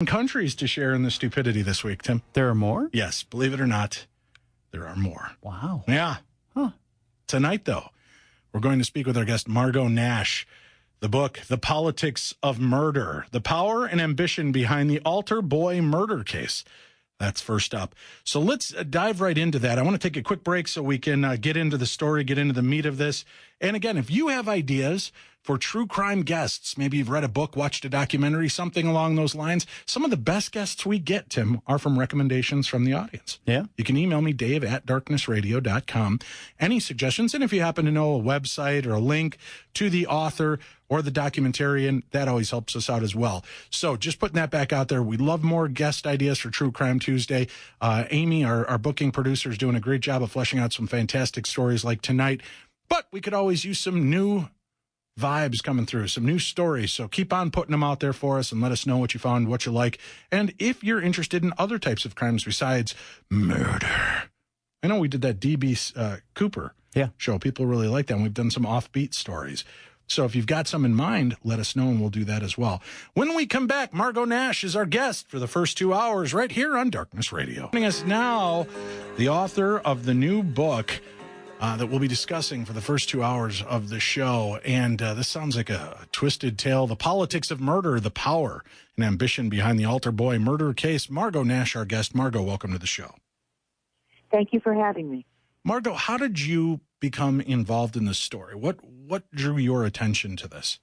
Countries to share in the stupidity this week, Tim. There are more? Yes, believe it or not, there are more. Wow. Yeah. Huh. Tonight, though, we're going to speak with our guest, Margot Nash. The book, The Politics of Murder, the power and ambition behind the altar boy murder case. That's first up. So let's dive right into that. I want to take a quick break so we can get into the story, get into the meat of this. And again, if you have ideas for true crime guests, maybe you've read a book, watched a documentary, something along those lines, some of the best guests we get, Tim, are from recommendations from the audience. Yeah. You can email me, dave@darknessradio.com. Any suggestions? And if you happen to know a website or a link to the author or the documentarian, that always helps us out as well. So just putting that back out there. We love more guest ideas for True Crime Tuesday. Amy, our booking producer, is doing a great job of fleshing out some fantastic stories like tonight. But we could always use some new vibes coming through, some new stories. So keep on putting them out there for us and let us know what you found, what you like. And if you're interested in other types of crimes besides murder. I know we did that D.B. Cooper show. People really like that. And we've done some offbeat stories. So if you've got some in mind, let us know and we'll do that as well. When we come back, Margot Nash is our guest for the first 2 hours right here on Darkness Radio. Joining us now, the author of the new book that we'll be discussing for the first 2 hours of the show. And this sounds like a twisted tale. The Politics of Murder, the power and ambition behind the altar boy murder case. Margot Nash, our guest. Margot, welcome to the show. Thank you for having me. Margot, how did you become involved in this story? What drew your attention to this?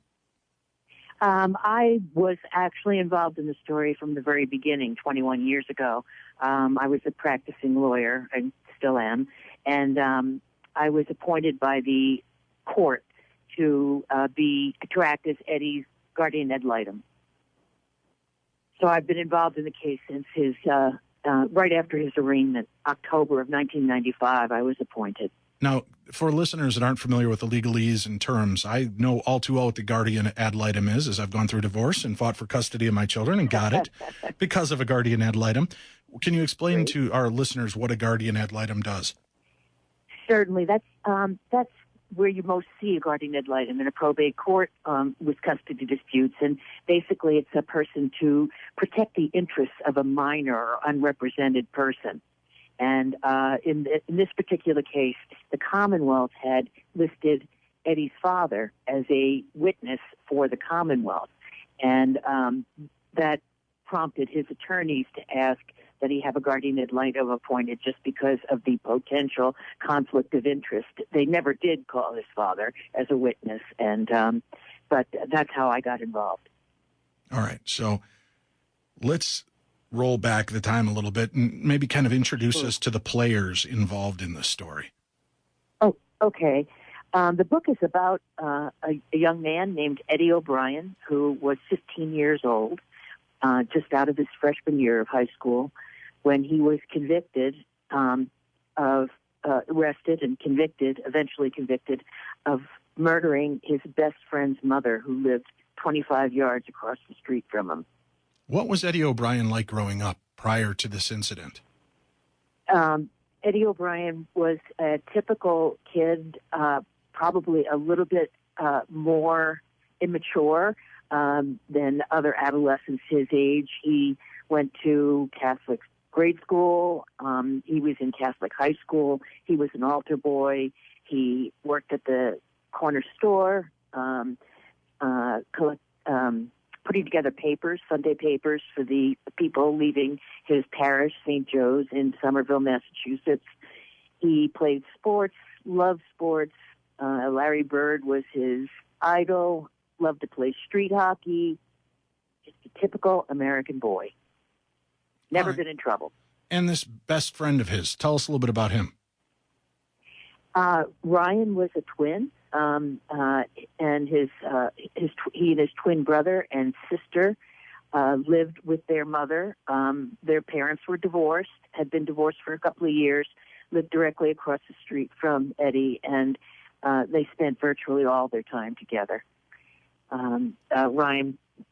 I was actually involved in the story from the very beginning, 21 years ago. I was a practicing lawyer, and still am, and I was appointed by the court to act as Eddie's guardian ad litem. So I've been involved in the case since his right after his arraignment, October of 1995. I was appointed. Now, for listeners that aren't familiar with the legalese and terms, I know all too well what the guardian ad litem is, as I've gone through divorce and fought for custody of my children and got it because of a guardian ad litem. Can you explain to our listeners what a guardian ad litem does? Certainly. That's where you most see a guardian ad litem in a probate court with custody disputes. And basically it's a person to protect the interests of a minor or unrepresented person. And in this particular case, the Commonwealth had listed Eddie's father as a witness for the Commonwealth. And that prompted his attorneys to ask that he have a guardian ad litem appointed just because of the potential conflict of interest. They never did call his father as a witness, and but that's how I got involved. All right, so let's roll back the time a little bit and maybe kind of introduce us to the players involved in this story. Oh, okay. The book is about a young man named Eddie O'Brien, who was 15 years old, just out of his freshman year of high school, when he was arrested and eventually convicted of murdering his best friend's mother, who lived 25 yards across the street from him. What was Eddie O'Brien like growing up prior to this incident? Eddie O'Brien was a typical kid, probably a little bit more immature than other adolescents his age. He went to Catholic grade school. He was in Catholic high school. He was an altar boy. He worked at the corner store, putting together papers, Sunday papers for the people leaving his parish, St. Joe's, in Somerville, Massachusetts. He played sports, loved sports. Larry Bird was his idol, loved to play street hockey. Just a typical American boy. Never been in trouble. And this best friend of his, tell us a little bit about him. Ryan was a twin, and he and his twin brother and sister lived with their mother. Their parents were divorced, had been divorced for a couple of years, lived directly across the street from Eddie, and they spent virtually all their time together.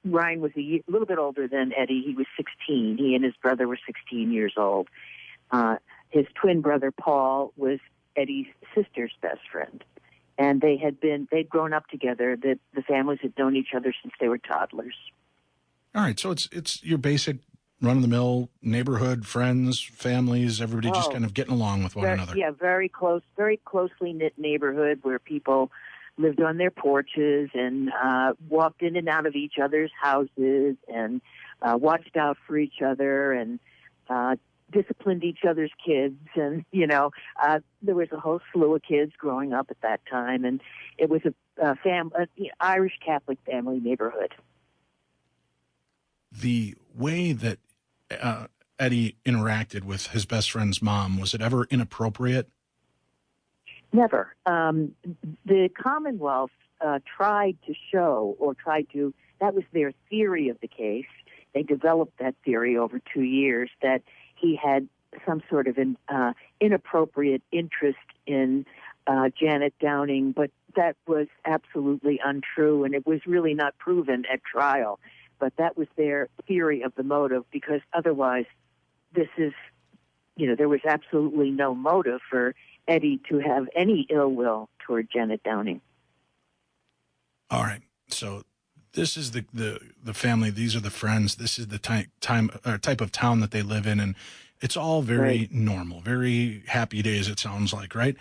Ryan was a little bit older than Eddie. He was 16. He and his brother were 16 years old. His twin brother, Paul, was Eddie's sister's best friend. And they'd grown up together. The families had known each other since they were toddlers. All right, so it's your basic run-of-the-mill neighborhood, friends, families, everybody just kind of getting along with one another. Yeah, very closely knit neighborhood where people lived on their porches and walked in and out of each other's houses and watched out for each other and disciplined each other's kids. And, there was a whole slew of kids growing up at that time. And it was a Irish Catholic family neighborhood. The way that Eddie interacted with his best friend's mom, was it ever inappropriate? Never. The Commonwealth tried to, that was their theory of the case. They developed that theory over 2 years, that he had some sort of an inappropriate interest in Janet Downing, but that was absolutely untrue, and it was really not proven at trial. But that was their theory of the motive, because otherwise there was absolutely no motive for Eddie to have any ill will toward Janet Downing. All right. So this is the family. These are the friends. This is the type of town that they live in. And it's all very normal, very happy days, it sounds like, right?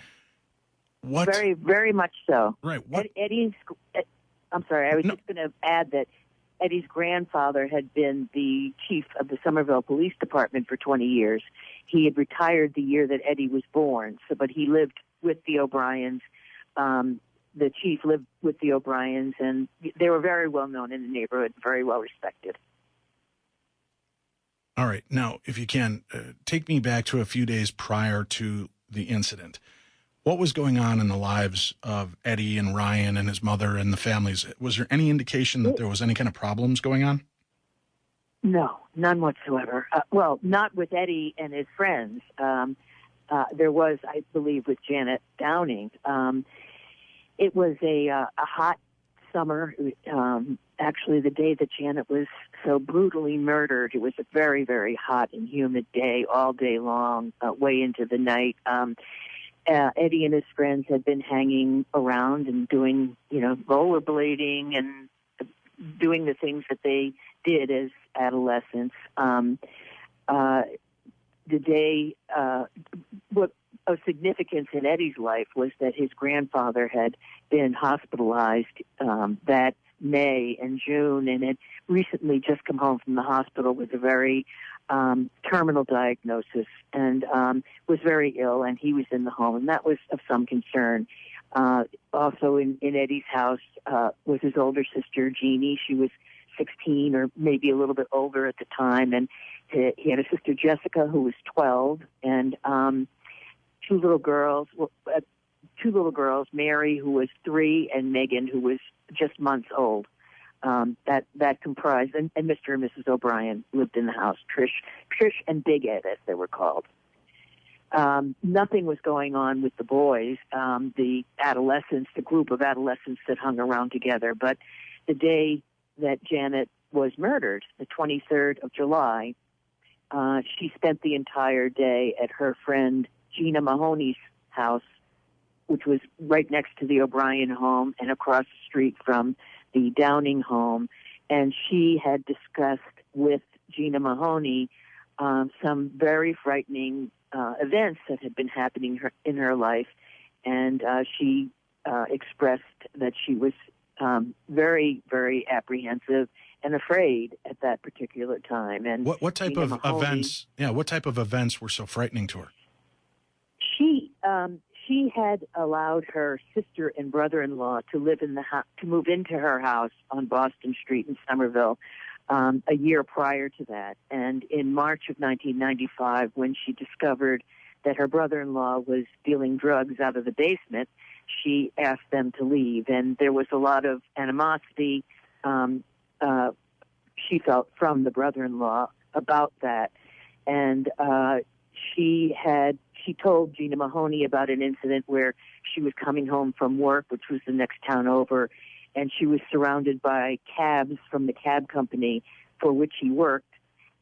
What? Very, very much so. Right. What? I'm sorry. I was just going to add that Eddie's grandfather had been the chief of the Somerville Police Department for 20 years. He had retired the year that Eddie was born, but he lived with the O'Briens. The chief lived with the O'Briens, and they were very well known in the neighborhood, very well respected. All right. Now, if you can, take me back to a few days prior to the incident. What was going on in the lives of Eddie and Ryan and his mother and the families? Was there any indication that there was any kind of problems going on? No, none whatsoever. Well, not with Eddie and his friends. There was, I believe, with Janet Downing. It was a hot summer. Actually, the day that Janet was so brutally murdered, it was a very, very hot and humid day, all day long, way into the night. Eddie and his friends had been hanging around and doing, rollerblading and doing the things that they did as adolescents. The day, what of significance in Eddie's life was that his grandfather had been hospitalized that May and June, and had recently just come home from the hospital with a very terminal diagnosis, and was very ill, and he was in the home, and that was of some concern. Also in Eddie's house was his older sister, Jeannie. She was 16 or maybe a little bit older at the time, and he had a sister, Jessica, who was 12, and two little girls, Mary, who was 3, and Megan, who was just months old. That comprised, and Mr. and Mrs. O'Brien lived in the house, Trish and Big Ed, as they were called. Nothing was going on with the boys, the adolescents, the group of adolescents that hung around together. But the day that Janet was murdered, the 23rd of July, she spent the entire day at her friend Gina Mahoney's house, which was right next to the O'Brien home and across the street from the Downing home. And she had discussed with Gina Mahoney some very frightening events that had been happening in her life. And she expressed that she was very, very apprehensive and afraid at that particular time. And what type Gina of Mahoney, events? Yeah, what type of events were so frightening to her? She had allowed her sister and brother-in-law to live in the to move into her house on Boston Street in Somerville a year prior to that. And in March of 1995, when she discovered that her brother-in-law was dealing drugs out of the basement, she asked them to leave. And there was a lot of animosity she felt from the brother-in-law about that. And she told Gina Mahoney about an incident where she was coming home from work, which was the next town over, and she was surrounded by cabs from the cab company for which she worked,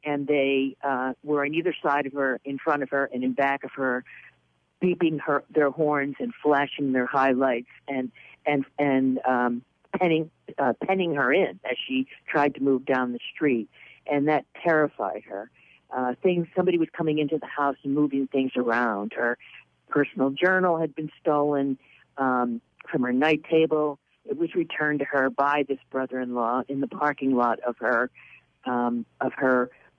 and they were on either side of her, in front of her, and in back of her, beeping their horns and flashing their highlights and penning her in as she tried to move down the street, and that terrified her. Somebody was coming into the house and moving things around. Her personal journal had been stolen from her night table. It was returned to her by this brother-in-law in the parking lot of her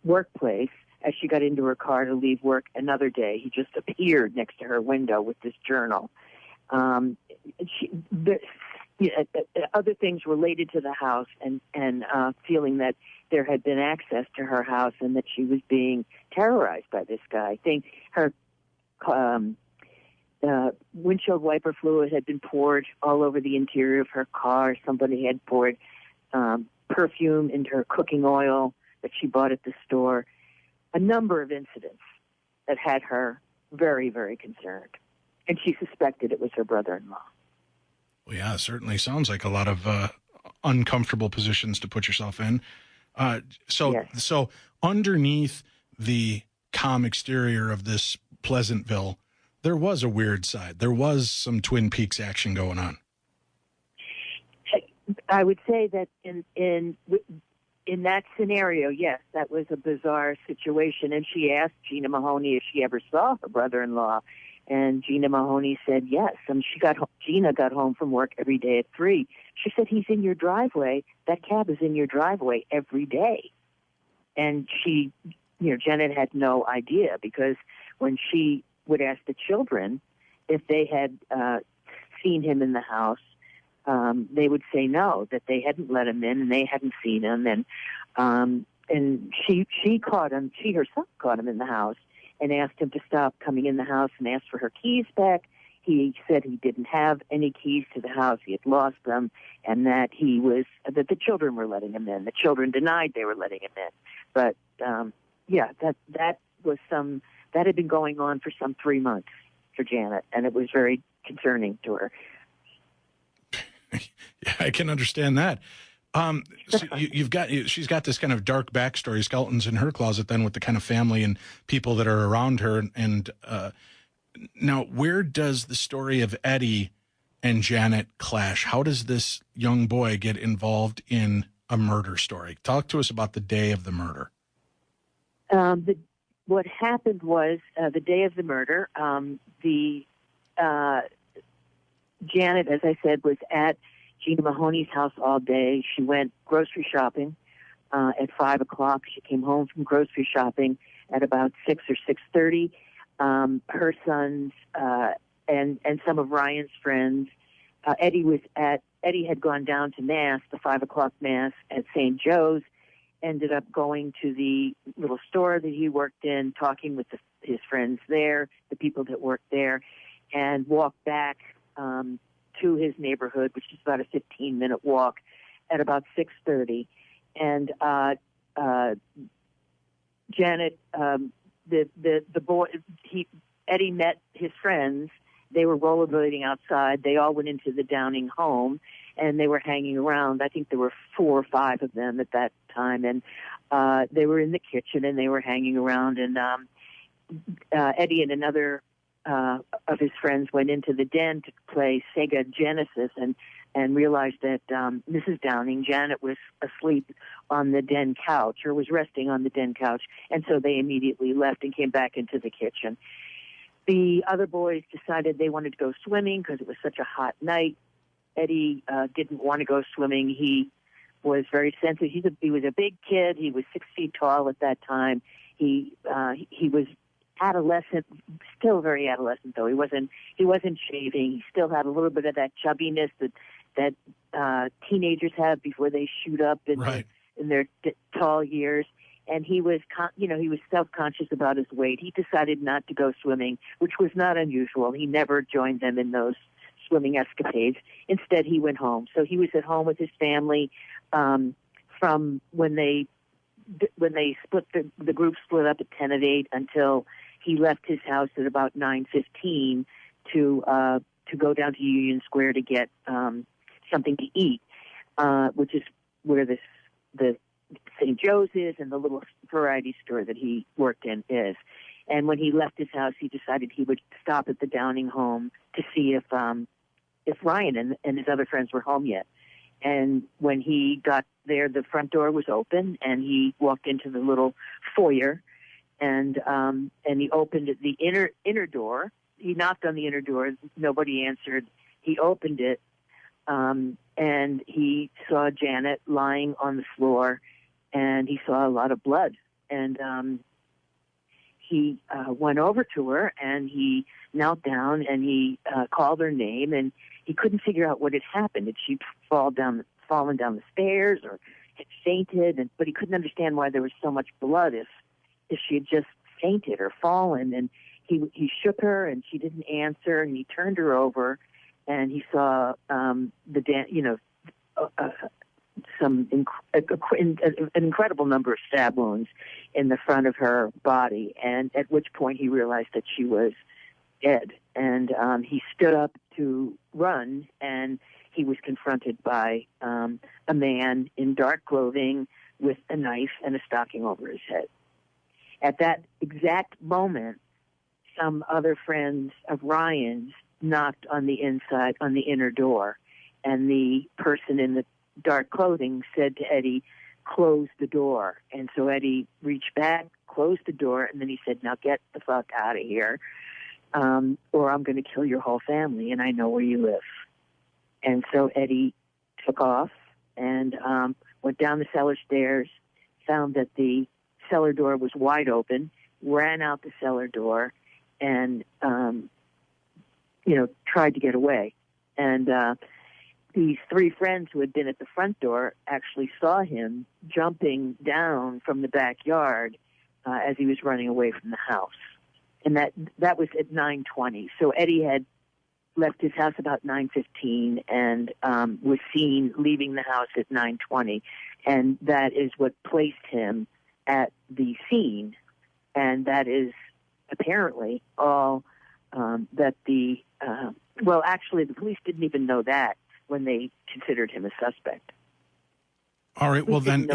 workplace as she got into her car to leave work another day. He just appeared next to her window with this journal. Other things related to the house and feeling that there had been access to her house and that she was being terrorized by this guy. I think her windshield wiper fluid had been poured all over the interior of her car. Somebody had poured perfume into her cooking oil that she bought at the store. A number of incidents that had her very, very concerned. And she suspected it was her brother-in-law. Well, yeah, it certainly sounds like a lot of uncomfortable positions to put yourself in. So underneath the calm exterior of this Pleasantville, there was a weird side. There was some Twin Peaks action going on. I would say that in that scenario, yes, that was a bizarre situation. And she asked Gina Mahoney if she ever saw her brother-in-law. And Gina Mahoney said yes. And Gina got home from work every day at 3. She said, he's in your driveway. That cab is in your driveway every day. And she, Janet had no idea, because when she would ask the children if they had seen him in the house, they would say no, that they hadn't let him in and they hadn't seen him. And she caught him. She herself caught him in the house and asked him to stop coming in the house and asked for her keys back. He said he didn't have any keys to the house. He had lost them, and that that the children were letting him in. The children denied they were letting him in. But that had been going on for some 3 months for Janet, and it was very concerning to her. Yeah, I can understand that. So she's got this kind of dark backstory, skeletons in her closet, then, with the kind of family and people that are around her. And now, where does the story of Eddie and Janet clash? How does this young boy get involved in a murder story? Talk to us about the day of the murder. What happened was the day of the murder, Janet, as I said, was at Gina Mahoney's house all day. She went grocery shopping at 5 o'clock. She came home from grocery shopping at about 6 or 6:30. Her sons and some of Ryan's friends. Eddie had gone down to Mass, the 5 o'clock Mass at St. Joe's. Ended up going to the little store that he worked in, talking with his friends there, the people that worked there, and walked back to his neighborhood, which is about a 15-minute walk, at about 6:30. And Janet, the boy, Eddie met his friends. They were rollerblading outside. They all went into the Downing home, and they were hanging around. I think there were 4 or 5 of them at that time, and they were in the kitchen, and they were hanging around. And Eddie and another of his friends went into the den to play Sega Genesis, and realized that Mrs. Downing, Janet, was asleep on the den couch, or was resting on the den couch, and so they immediately left and came back into the kitchen. The other boys decided they wanted to go swimming because it was such a hot night. Eddie didn't want to go swimming. He was very sensitive. He was a big kid. He was 6 feet tall at that time. He was adolescent, still very adolescent though. He wasn't shaving. He still had a little bit of that chubbiness that teenagers have before they shoot up in their tall years. And he was self-conscious about his weight. He decided not to go swimming, which was not unusual. He never joined them in those swimming escapades. Instead, he went home. So he was at home with his family from when they split the group split up at 10 of 8 until he left his house at about 9:15 to go down to Union Square to get something to eat, which is where the St. Joe's is and the little variety store that he worked in is. And when he left his house, he decided he would stop at the Downing home to see if Ryan and his other friends were home yet. And when he got there, the front door was open, and he walked into the little foyer, and he opened the inner door. He knocked on the inner door. Nobody answered. He opened it, and he saw Janet lying on the floor, and he saw a lot of blood. And he went over to her, and he knelt down, and he called her name, and he couldn't figure out what had happened. Had she fallen down the stairs, or had fainted? But he couldn't understand why there was so much blood if she had just fainted or fallen. And he shook her, and she didn't answer. And he turned her over, and he saw an incredible number of stab wounds in the front of her body. And at which point he realized that she was dead. And he stood up to run, and he was confronted by a man in dark clothing with a knife and a stocking over his head. At that exact moment, some other friends of Ryan's knocked on the inside, on the inner door, and the person in the dark clothing said to Eddie, "Close the door." And so Eddie reached back, closed the door, and then he said, "Now get the fuck out of here, or I'm going to kill your whole family, and I know where you live." And so Eddie took off and went down the cellar stairs, found that the cellar door was wide open, ran out the cellar door, and tried to get away. And these three friends who had been at the front door actually saw him jumping down from the backyard as he was running away from the house. And that was at 9:20. So Eddie had left his house about 9:15 and was seen leaving the house at 9:20. And that is what placed him at the scene. And that is apparently all that actually the police didn't even know that when they considered him a suspect. All right, well then,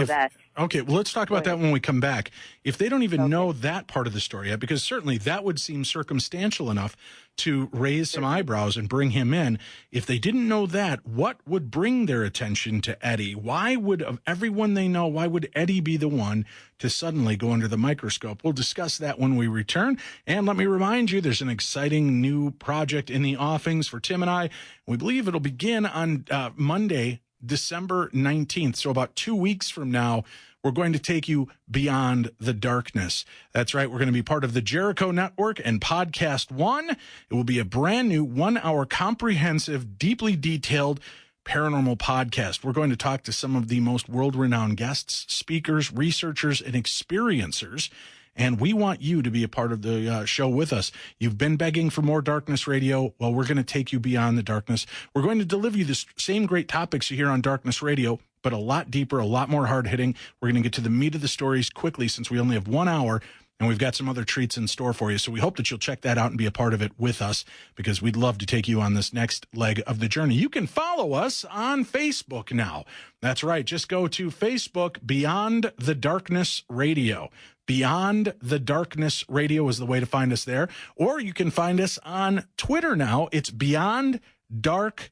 okay, well let's talk about that when we come back. If they don't even know that part of the story yet, because certainly that would seem circumstantial enough to raise some eyebrows and bring him in. If they didn't know that, what would bring their attention to Eddie? Why would, of everyone they know, why would Eddie be the one to suddenly go under the microscope? We'll discuss that when we return. And let me remind you, there's an exciting new project in the offings for Tim and I. We believe it'll begin on Monday, December 19th. So about 2 weeks from now, we're going to take you beyond the darkness. That's right. We're going to be part of the Jericho Network and Podcast One. It will be a brand new 1 hour comprehensive, deeply detailed paranormal podcast. We're going to talk to some of the most world-renowned guests, speakers, researchers, and experiencers. And we want you to be a part of the show with us. You've been begging for more Darkness Radio. Well, we're going to take you beyond the darkness. We're going to deliver you the same great topics you hear on Darkness Radio, but a lot deeper, a lot more hard-hitting. We're going to get to the meat of the stories quickly since we only have 1 hour, and we've got some other treats in store for you. So we hope that you'll check that out and be a part of it with us, because we'd love to take you on this next leg of the journey. You can follow us on Facebook now. That's right. Just go to Facebook, Beyond the Darkness Radio. Beyond the Darkness Radio is the way to find us there. Or you can find us on Twitter now. It's Beyond Dark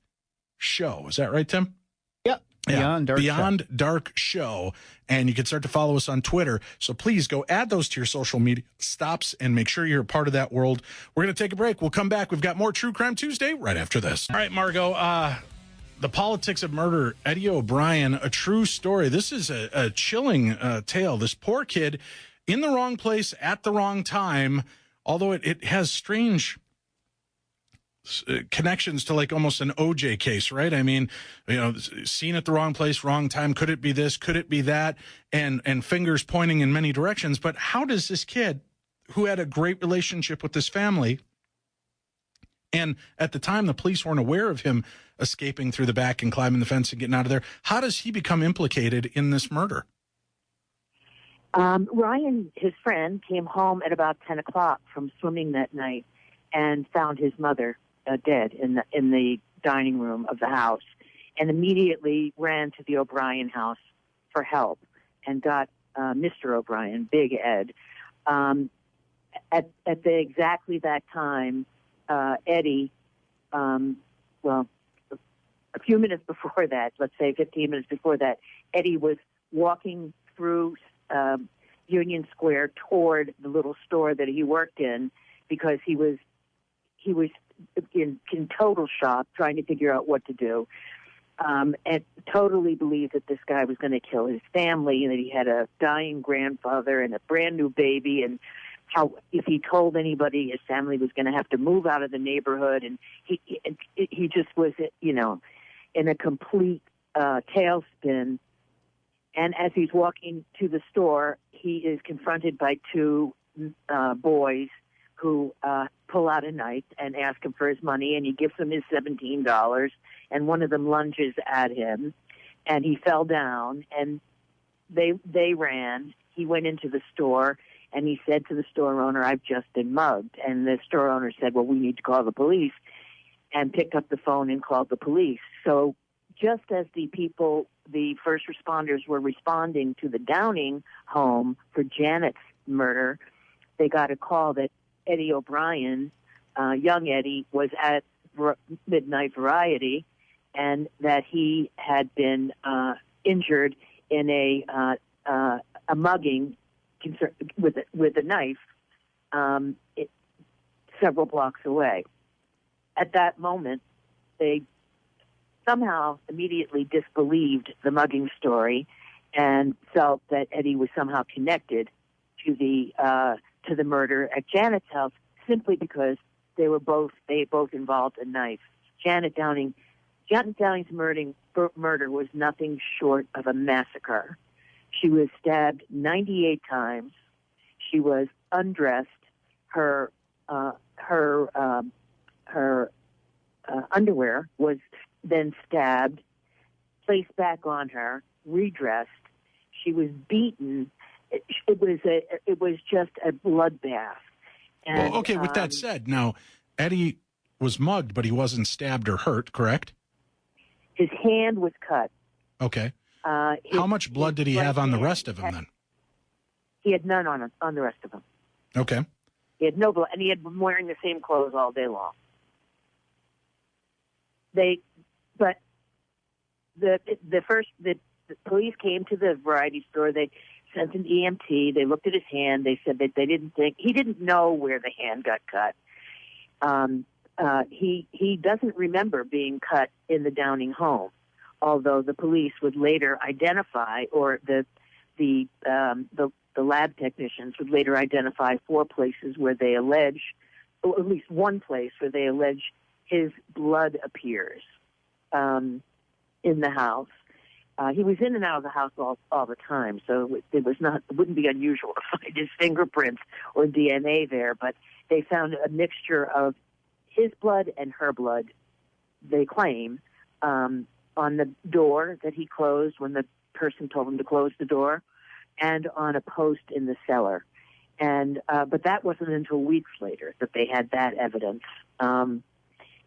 Show. Is that right, Tim? Yep. Yeah. Beyond Dark Show. And you can start to follow us on Twitter. So please go add those to your social media stops and make sure you're a part of that world. We're going to take a break. We'll come back. We've got more True Crime Tuesday right after this. All right, Margot. The Politics of Murder, Eddie O'Brien, a true story. This is a chilling tale. This poor kid in the wrong place at the wrong time, although it has strange connections to like almost an OJ case, right? I mean, seen at the wrong place, wrong time. Could it be this? Could it be that? And fingers pointing in many directions. But how does this kid, who had a great relationship with this family, and at the time the police weren't aware of him escaping through the back and climbing the fence and getting out of there, how does he become implicated in this murder? Ryan, his friend, came home at about 10 o'clock from swimming that night and found his mother dead in the dining room of the house, and immediately ran to the O'Brien house for help and got Mr. O'Brien, Big Ed. At exactly that time, Eddie, a few minutes before that, let's say 15 minutes before that, Eddie was walking through Union Square toward the little store that he worked in because he was in total shock, trying to figure out what to do, and totally believed that this guy was going to kill his family and that he had a dying grandfather and a brand new baby, and how if he told anybody, his family was going to have to move out of the neighborhood, and he just was, in a complete tailspin. And as he's walking to the store, he is confronted by two boys who pull out a knife and ask him for his money, and he gives them his $17, and one of them lunges at him, and he fell down, and they ran. He went into the store, and he said to the store owner, "I've just been mugged." And the store owner said, "Well, we need to call the police," and picked up the phone and called the police. So just as the first responders were responding to the Downing home for Janet's murder, they got a call that Eddie O'Brien, young Eddie, was at Midnight Variety, and that he had been injured in a mugging with a knife several blocks away. At that moment, they somehow immediately disbelieved the mugging story and felt that Eddie was somehow connected to the murder at Janet's house, simply because they both involved a knife. Janet Downing's murder was nothing short of a massacre. She was stabbed 98 times. She was undressed. Her underwear was then stabbed, placed back on her, redressed. She was beaten. It was just a bloodbath. And, well, okay, with that said, now, Eddie was mugged, but he wasn't stabbed or hurt, correct? His hand was cut. Okay. How much blood did he have on the rest of him, then? He had none on the rest of him. Okay. He had no blood, and he had been wearing the same clothes all day long. The police came to the variety store. They sent an EMT. They looked at his hand. They said that he didn't know where the hand got cut. He doesn't remember being cut in the Downing home, although the police would later identify, or the lab technicians would later identify 4 places where they allege, or at least one place where they allege his blood appears in the house. He was in and out of the house all the time, so it wouldn't be unusual to find his fingerprints or DNA there. But they found a mixture of his blood and her blood, they claim, on the door that he closed when the person told him to close the door, and on a post in the cellar. And but that wasn't until weeks later that they had that evidence.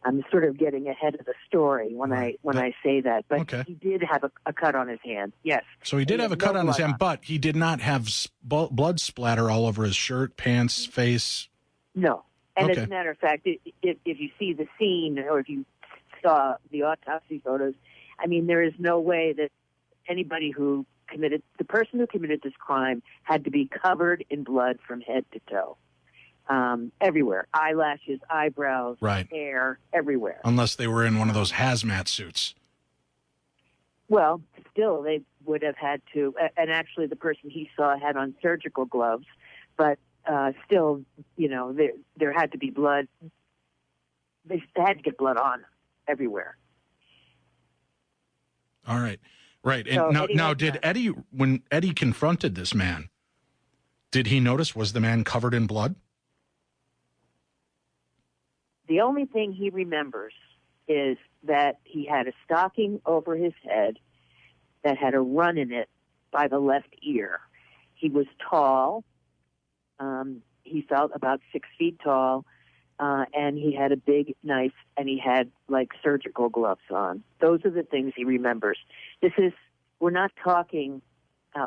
I'm sort of getting ahead of the story when I say that, but okay. He did have a cut on his hand. Yes. So he did have a cut on his hand, but he did not have blood splatter all over his shirt, pants, face. No. And okay. As a matter of fact, if you see the scene, or if you saw the autopsy photos, I mean, there is no way that the person who committed this crime had to be covered in blood from head to toe. Everywhere. Eyelashes, eyebrows, right. Hair, everywhere. Unless they were in one of those hazmat suits. Well, still, they would have had to, and actually the person he saw had on surgical gloves, but still, there had to be blood. They had to get blood on everywhere. All right. Right. And so now did Eddie, when Eddie confronted this man, did he notice, was the man covered in blood? The only thing he remembers is that he had a stocking over his head that had a run in it by the left ear. He was tall. He felt about 6 feet tall, and he had a big knife, and he had, surgical gloves on. Those are the things he remembers. We're not talking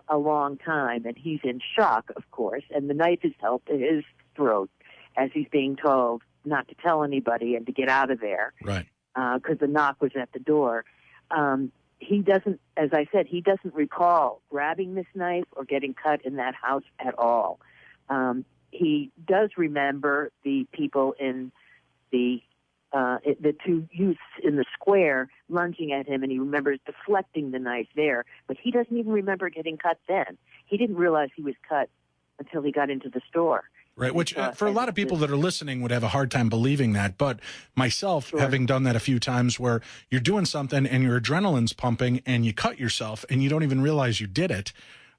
a long time, and he's in shock, of course, and the knife is held to his throat as he's being told not to tell anybody and to get out of there. Right. because the knock was at the door. He doesn't, as I said, he doesn't recall grabbing this knife or getting cut in that house at all. He does remember the people in the two youths in the square lunging at him, and he remembers deflecting the knife there, but he doesn't even remember getting cut then. He didn't realize he was cut until he got into the store. Right, which for a lot of people that are listening would have a hard time believing that. But myself, having done that a few times where you're doing something and your adrenaline's pumping and you cut yourself and you don't even realize you did it.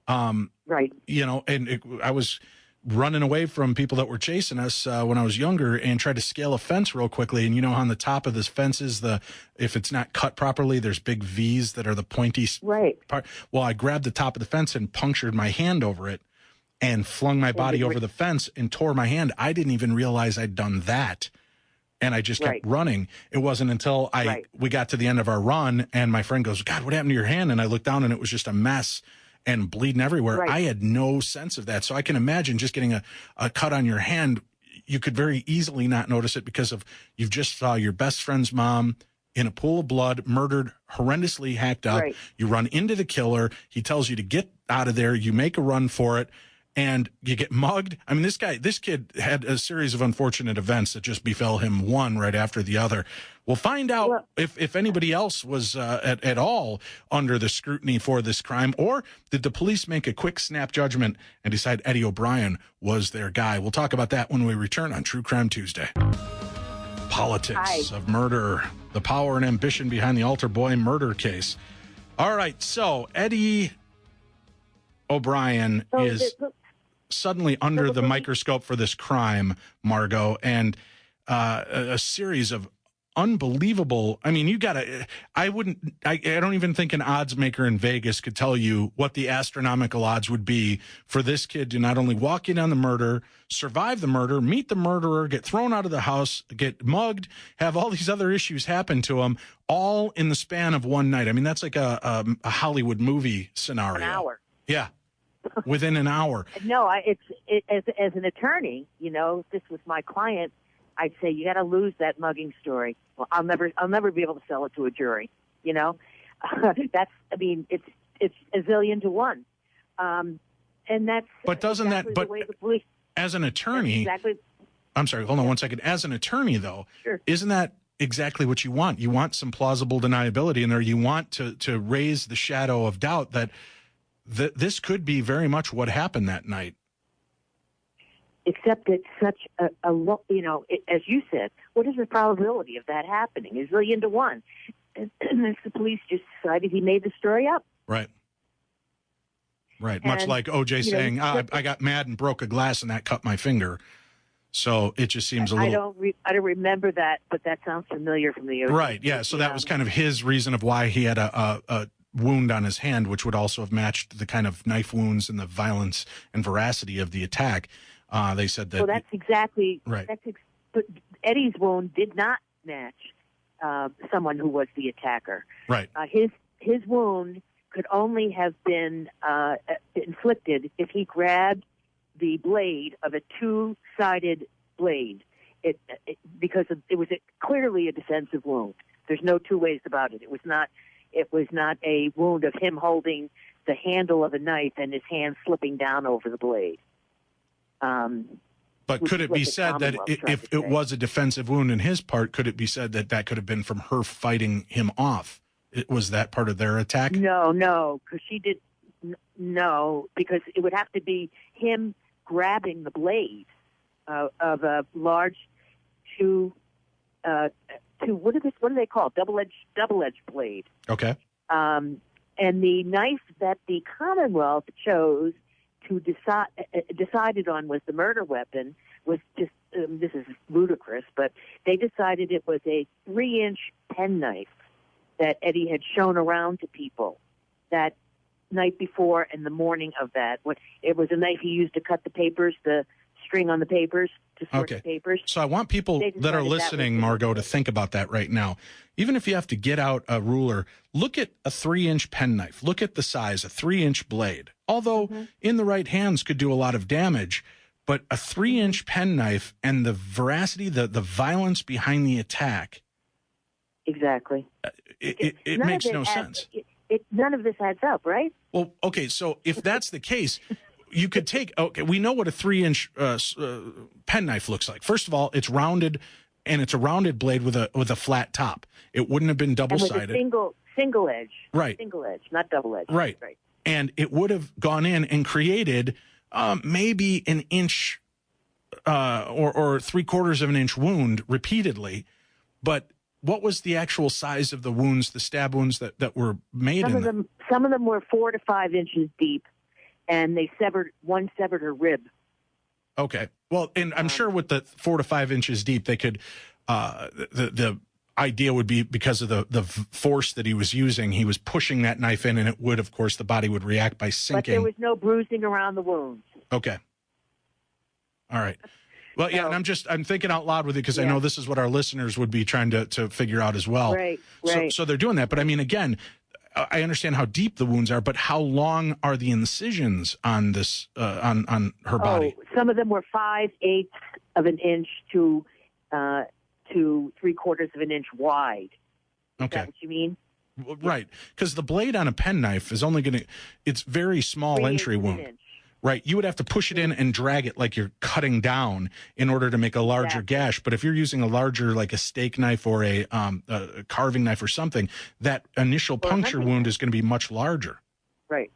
Right. You know, and I was running away from people that were chasing us when I was younger and tried to scale a fence real quickly. And you know, on the top of this fence is if it's not cut properly, there's big V's that are the pointy part. Well, I grabbed the top of the fence and punctured my hand over it and flung my body over the fence and tore my hand. I didn't even realize I'd done that. And I just kept running. It wasn't until we got to the end of our run and my friend goes, "God, what happened to your hand?" And I looked down and it was just a mess and bleeding everywhere. I had no sense of that. So I can imagine just getting a cut on your hand. You could very easily not notice it because you've just saw your best friend's mom in a pool of blood, murdered, horrendously hacked up. You run into the killer. He tells you to get out of there. You make a run for it. And you get mugged. I mean, this kid had a series of unfortunate events that just befell him one right after the other. We'll find out if anybody else was at all under the scrutiny for this crime, or did the police make a quick snap judgment and decide Eddie O'Brien was their guy? We'll talk about that when we return on True Crime Tuesday. Politics of murder, the power and ambition behind the altar boy murder case. All right, so Eddie O'Brien is suddenly under the microscope for this crime, Margot, and a series of unbelievable. I mean, I don't even think an odds maker in Vegas could tell you what the astronomical odds would be for this kid to not only walk in on the murder, survive the murder, meet the murderer, get thrown out of the house, get mugged, have all these other issues happen to him, all in the span of one night. I mean, that's like a Hollywood movie scenario. An hour. Yeah. Within an hour. No, as an attorney, you know, if this was my client, I'd say you got to lose that mugging story. Well, I'll never be able to sell it to a jury. You know, it's a zillion to one, and that's. But doesn't exactly that? But police, as an attorney, I'm sorry. Hold on 1 second. As an attorney, though, isn't that exactly what you want? You want some plausible deniability in there. You want to raise the shadow of doubt that this could be very much what happened that night. Except it's such as you said, what is the probability of that happening? A zillion to one. And the police just decided he made the story up. Right. And, much like O.J. saying, I got mad and broke a glass and that cut my finger. So it just seems a little... I don't remember that, but that sounds familiar from the O.J. Right, yeah. So that was kind of his reason of why he had a wound on his hand, which would also have matched the kind of knife wounds and the violence and veracity of the attack. They said that. So that's exactly right. But Eddie's wound did not match someone who was the attacker. Right. His wound could only have been inflicted if he grabbed the blade of a two-sided blade. Because it was clearly a defensive wound. There's no two ways about it. It was not a wound of him holding the handle of a knife and his hand slipping down over the blade. But could it be said that if it was a defensive wound in his part, could it be said that could have been from her fighting him off? Was that part of their attack? No, because she did. No, because it would have to be him grabbing the blade of a large what do they call double-edged blade? Okay. And the knife that the Commonwealth chose to decided on was the murder weapon was just this is ludicrous, but they decided it was a 3-inch penknife that Eddie had shown around to people that night before and the morning of that. It was a knife he used to cut the papers, the string on the papers to sort the papers. So I want people that are listening, Margot, to think about that right now. Even if you have to get out a ruler, look at a 3-inch penknife. Look at the size, a 3-inch blade. Although in the right hands could do a lot of damage, but a 3-inch penknife and the veracity, the violence behind the attack, Exactly. It makes no sense. None of this adds up, right? Well, okay, so if that's the case, you could take, okay, we know what a 3-inch penknife looks like. First of all, it's rounded, and it's a rounded blade with a flat top. It wouldn't have been double-sided. And with a single edge. Right. Single edge, not double edge. Right. And it would have gone in and created maybe an inch or 3/4 of an inch wound repeatedly. But what was the actual size of the wounds, the stab wounds that were made? Some of them were 4 to 5 inches deep, and one severed her rib. Okay. Well, and I'm sure with the 4 to 5 inches deep, they could, the idea would be because of the force that he was using, he was pushing that knife in, and it would, of course, the body would react by sinking. But there was no bruising around the wounds. Okay. All right. Well, yeah, and I'm thinking out loud with you because I know this is what our listeners would be trying to figure out as well. Right. So they're doing that. But I mean, again, I understand how deep the wounds are, but how long are the incisions on this, on her body? Some of them were 5/8 of an inch to 3/4 of an inch wide. Is that what you mean? Right. Because the blade on a penknife is only it's very small entry wound. Right. You would have to push it in and drag it like you're cutting down in order to make a larger gash. But if you're using a larger, like a steak knife or a carving knife or something, that initial puncture wound is going to be much larger. Right.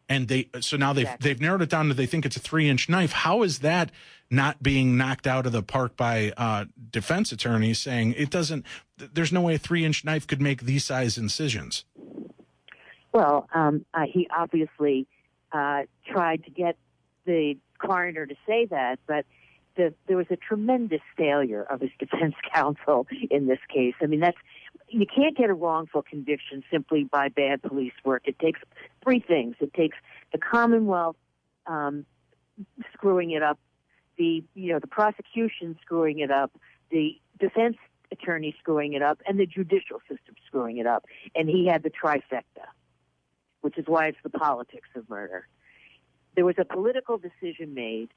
And they've narrowed it down to they think it's a 3-inch knife. How is that not being knocked out of the park by defense attorneys saying there's no way a 3-inch knife could make these size incisions? Well, he obviously tried to get the coroner to say that, but there was a tremendous failure of his defense counsel in this case. I mean, you can't get a wrongful conviction simply by bad police work. It takes 3 things. It takes the Commonwealth screwing it up, the prosecution screwing it up, the defense attorney screwing it up, and the judicial system screwing it up. And he had the trifecta, which is why it's the politics of murder. There was a political decision made.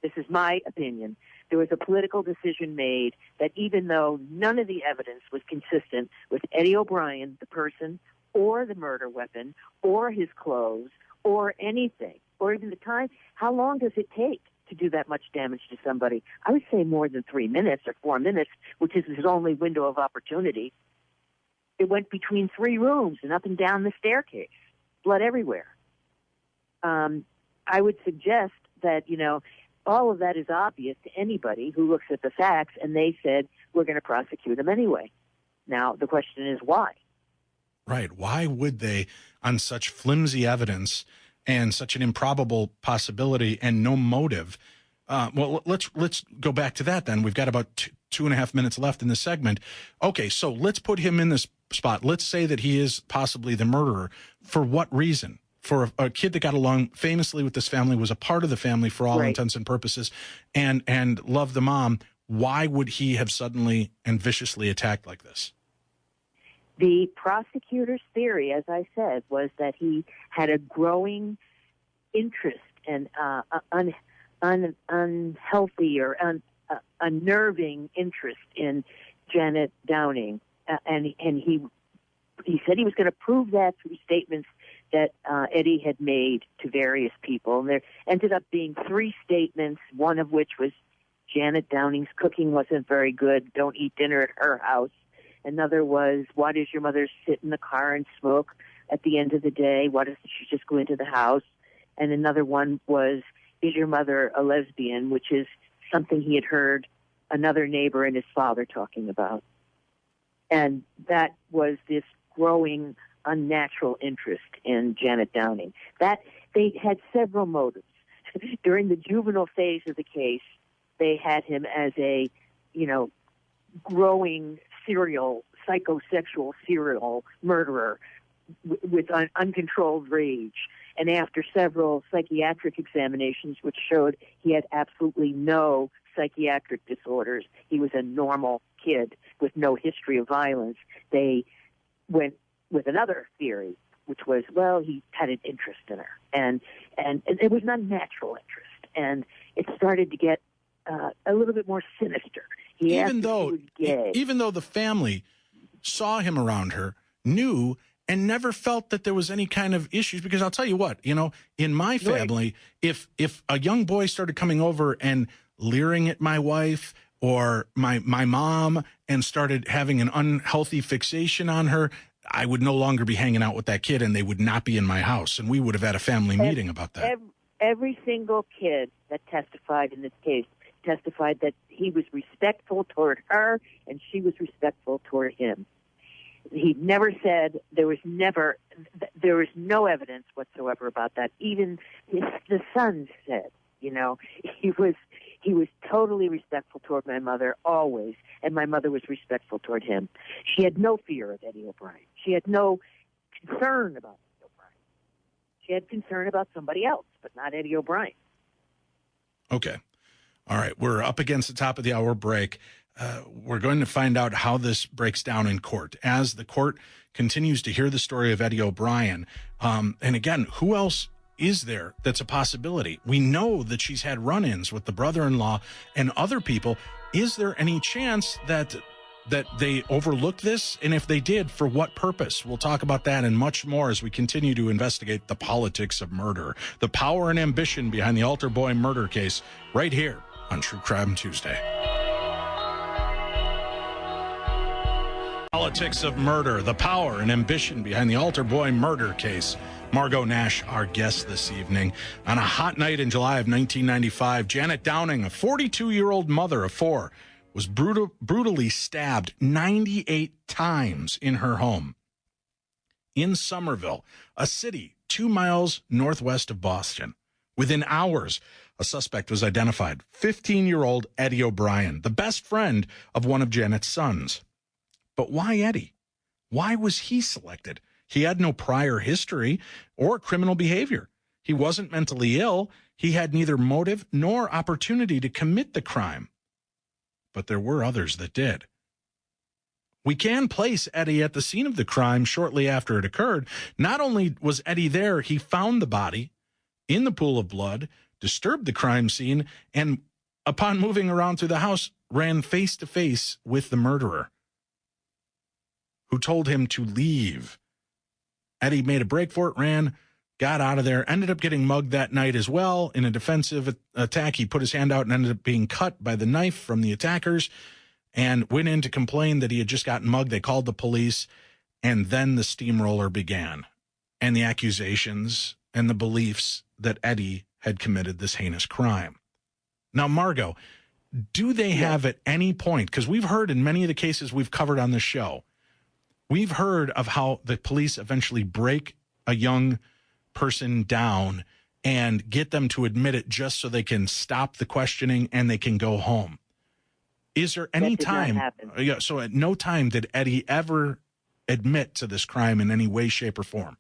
This is my opinion. There was a political decision made that even though none of the evidence was consistent with Eddie O'Brien, the person, or the murder weapon, or his clothes, or anything, or even the time, how long does it take to do that much damage to somebody? I would say more than 3 minutes or 4 minutes, which is his only window of opportunity. It went between 3 rooms and up and down the staircase. Blood everywhere. I would suggest that, all of that is obvious to anybody who looks at the facts, and they said, we're going to prosecute him anyway. Now, the question is why? Right. Why would they, on such flimsy evidence and such an improbable possibility and no motive? Well, let's go back to that then. We've got about 2.5 minutes left in this segment. Okay, so let's put him in this spot. Let's say that he is possibly the murderer. For what reason? For a kid that got along famously with this family, was a part of the family for all intents and purposes, and loved the mom. Why would he have suddenly and viciously attacked like this? The prosecutor's theory, as I said, was that he had a growing interest and unhealthy or unnerving interest in Janet Downing, and he said he was going to prove that through statements that Eddie had made to various people. And there ended up being 3 statements, one of which was Janet Downing's cooking wasn't very good, don't eat dinner at her house. Another was, why does your mother sit in the car and smoke at the end of the day? Why doesn't she just go into the house? And another one was, is your mother a lesbian, which is something he had heard another neighbor and his father talking about. And that was this growing unnatural interest in Janet Downing. That they had several motives. During the juvenile phase of the case, they had him as a, growing psychosexual serial murderer with uncontrolled rage. And after several psychiatric examinations, which showed he had absolutely no psychiatric disorders, he was a normal kid with no history of violence, they went with another theory, which was, well, he had an interest in her. And it was not a natural interest. And it started to get a little bit more sinister. even he though was gay. even though the family saw him around her, knew, and never felt that there was any kind of issues. Because I'll tell you what, in my family, if a young boy started coming over and leering at my wife or my mom and started having an unhealthy fixation on her, I would no longer be hanging out with that kid, and they would not be in my house, and we would have had a family meeting about that. Every single kid that testified in this case testified that he was respectful toward her and she was respectful toward him. He never said, there was no evidence whatsoever about that. Even the son said, he was totally respectful toward my mother always, and my mother was respectful toward him. She had no fear of Eddie O'Brien. She had no concern about Eddie O'Brien. She had concern about somebody else, but not Eddie O'Brien. Okay. All right. We're up against the top of the hour break. We're going to find out how this breaks down in court as the court continues to hear the story of Eddie O'Brien. And again, who else is there that's a possibility? We know that she's had run-ins with the brother-in-law and other people. Is there any chance that they overlooked this? And if they did, for what purpose? We'll talk about that and much more as we continue to investigate the politics of murder, the power and ambition behind the altar boy murder case, right here on True Crime Tuesday. Politics of murder, the power and ambition behind the altar boy murder case. Margot Nash, our guest this evening. On a hot night in July of 1995, Janet Downing, a 42-year-old mother of four, was brutally stabbed 98 times in her home in Somerville, a city 2 miles northwest of Boston. Within hours, a suspect was identified, 15-year-old Eddie O'Brien, the best friend of one of Janet's sons. But why Eddie? Why was he selected? He had no prior history or criminal behavior. He wasn't mentally ill. He had neither motive nor opportunity to commit the crime. But there were others that did. We can place Eddie at the scene of the crime shortly after it occurred. Not only was Eddie there, he found the body in the pool of blood, disturbed the crime scene, and upon moving around through the house, ran face to face with the murderer, who told him to leave. Eddie made a break for it, ran, got out of there, ended up getting mugged that night as well. In a defensive attack, he put his hand out and ended up being cut by the knife from the attackers and went in to complain that he had just gotten mugged. They called the police, and then the steamroller began, and the accusations and the beliefs that Eddie had committed this heinous crime. Now, Margot, do they have at any point, because we've heard in many of the cases we've covered on the show, we've heard of how the police eventually break a young person down and get them to admit it just so they can stop the questioning and they can go home. Is there any time? Yeah, so at no time did Eddie ever admit to this crime in any way, shape, or form?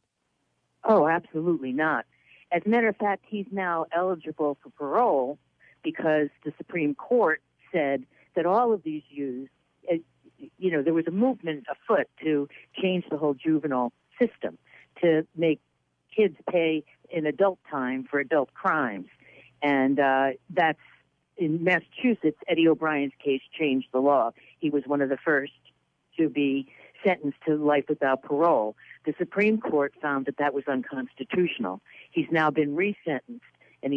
Oh, absolutely not. As a matter of fact, he's now eligible for parole because the Supreme Court said that all of these youths, there was a movement afoot to change the whole juvenile system, to make kids pay in adult time for adult crimes. And that's, in Massachusetts, Eddie O'Brien's case changed the law. He was one of the first to be sentenced to life without parole. The Supreme Court found that that was unconstitutional. He's now been resentenced, and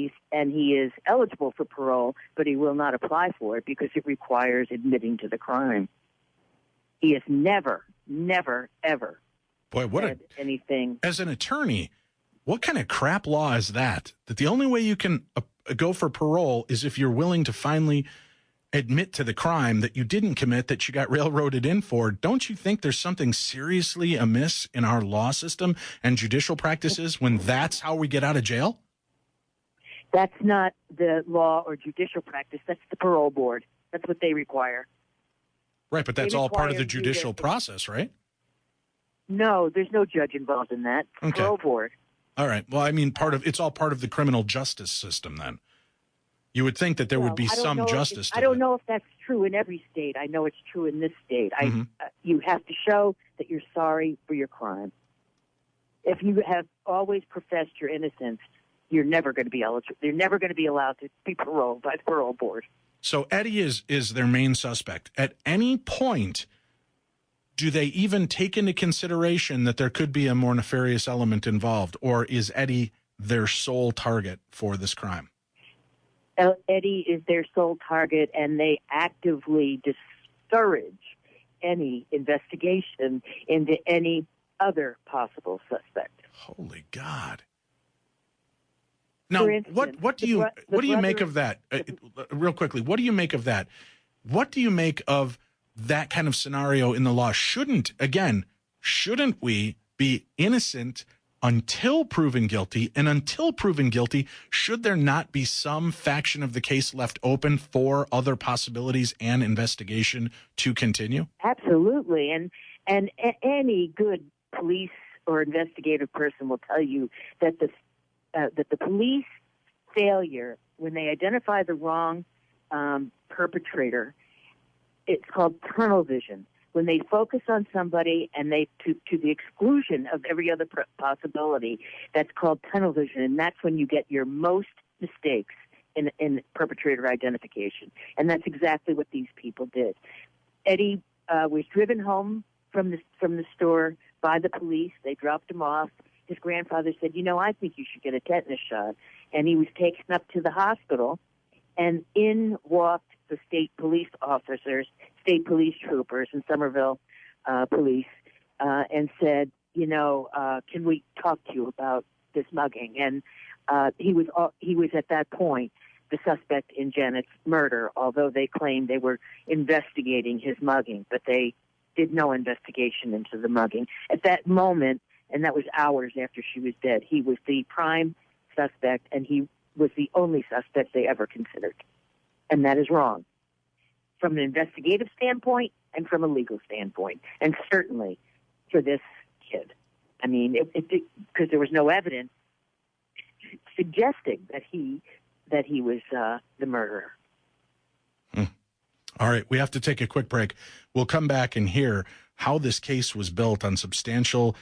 he is eligible for parole, but he will not apply for it because it requires admitting to the crime. He has never, ever said anything. As an attorney, what kind of crap law is that? That the only way you can go for parole is if you're willing to finally admit to the crime that you didn't commit, that you got railroaded in for. Don't you think there's something seriously amiss in our law system and judicial practices when that's how we get out of jail? That's not the law or judicial practice. That's the parole board. That's what they require. Right, but that's all part of the judicial process, right? No, there's no judge involved in that. Okay. Parole board. All right. Well, I mean, it's all part of the criminal justice system then. You would think that there would be some justice to it. I don't know if that's true in every state. I know it's true in this state. You have to show that you're sorry for your crime. If you have always professed your innocence, you're never going to be eligible. You're never going to be allowed to be paroled by the parole board. So Eddie is their main suspect. At any point, do they even take into consideration that there could be a more nefarious element involved, or is Eddie their sole target for this crime? Eddie is their sole target, and they actively discourage any investigation into any other possible suspect. Holy God! Now, For instance, what do you make of that? Real quickly, what do you make of that? What do you make of that kind of scenario in the law? Shouldn't we be innocent until proven guilty? And until proven guilty, should there not be some faction of the case left open for other possibilities and investigation to continue? Absolutely, and any good police or investigative person will tell you that the police failure, when they identify the wrong perpetrator, it's called tunnel vision. When they focus on somebody and they to the exclusion of every other possibility, that's called tunnel vision, and that's when you get your most mistakes in perpetrator identification. And that's exactly what these people did. Eddie was driven home from the store by the police. They dropped him off. His grandfather said, I think you should get a tetanus shot. And he was taken up to the hospital, and in walked the state police officers, state police troopers and Somerville police, and said, can we talk to you about this mugging? And he was at that point the suspect in Janet's murder, although they claimed they were investigating his mugging, but they did no investigation into the mugging. At that moment, and that was hours after she was dead, he was the prime suspect, and he was the only suspect they ever considered. And that is wrong from an investigative standpoint and from a legal standpoint, and certainly for this kid. I mean, because there was no evidence suggesting that he was the murderer. All right, we have to take a quick break. We'll come back and hear how this case was built on substantial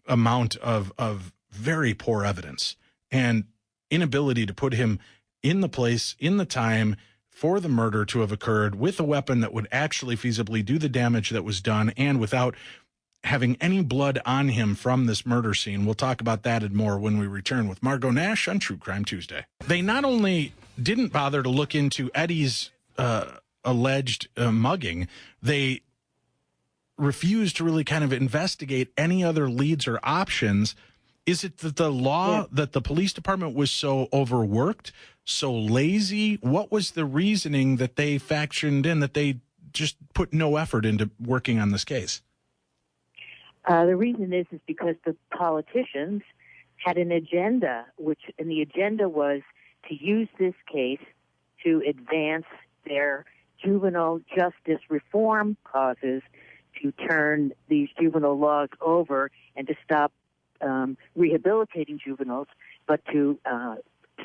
amount of very poor evidence and inability to put him in the place, in the time for the murder to have occurred with a weapon that would actually feasibly do the damage that was done and without having any blood on him from this murder scene. We'll talk about that and more when we return with Margot Nash on True Crime Tuesday. They not only didn't bother to look into Eddie's alleged mugging, they refused to really kind of investigate any other leads or options. Is it that the law, that the police department was so overworked, so lazy? What was the reasoning that they factioned in, that they just put no effort into working on this case? The reason is because the politicians had an agenda, and the agenda was to use this case to advance their juvenile justice reform causes, to turn these juvenile laws over and to stop rehabilitating juveniles, but to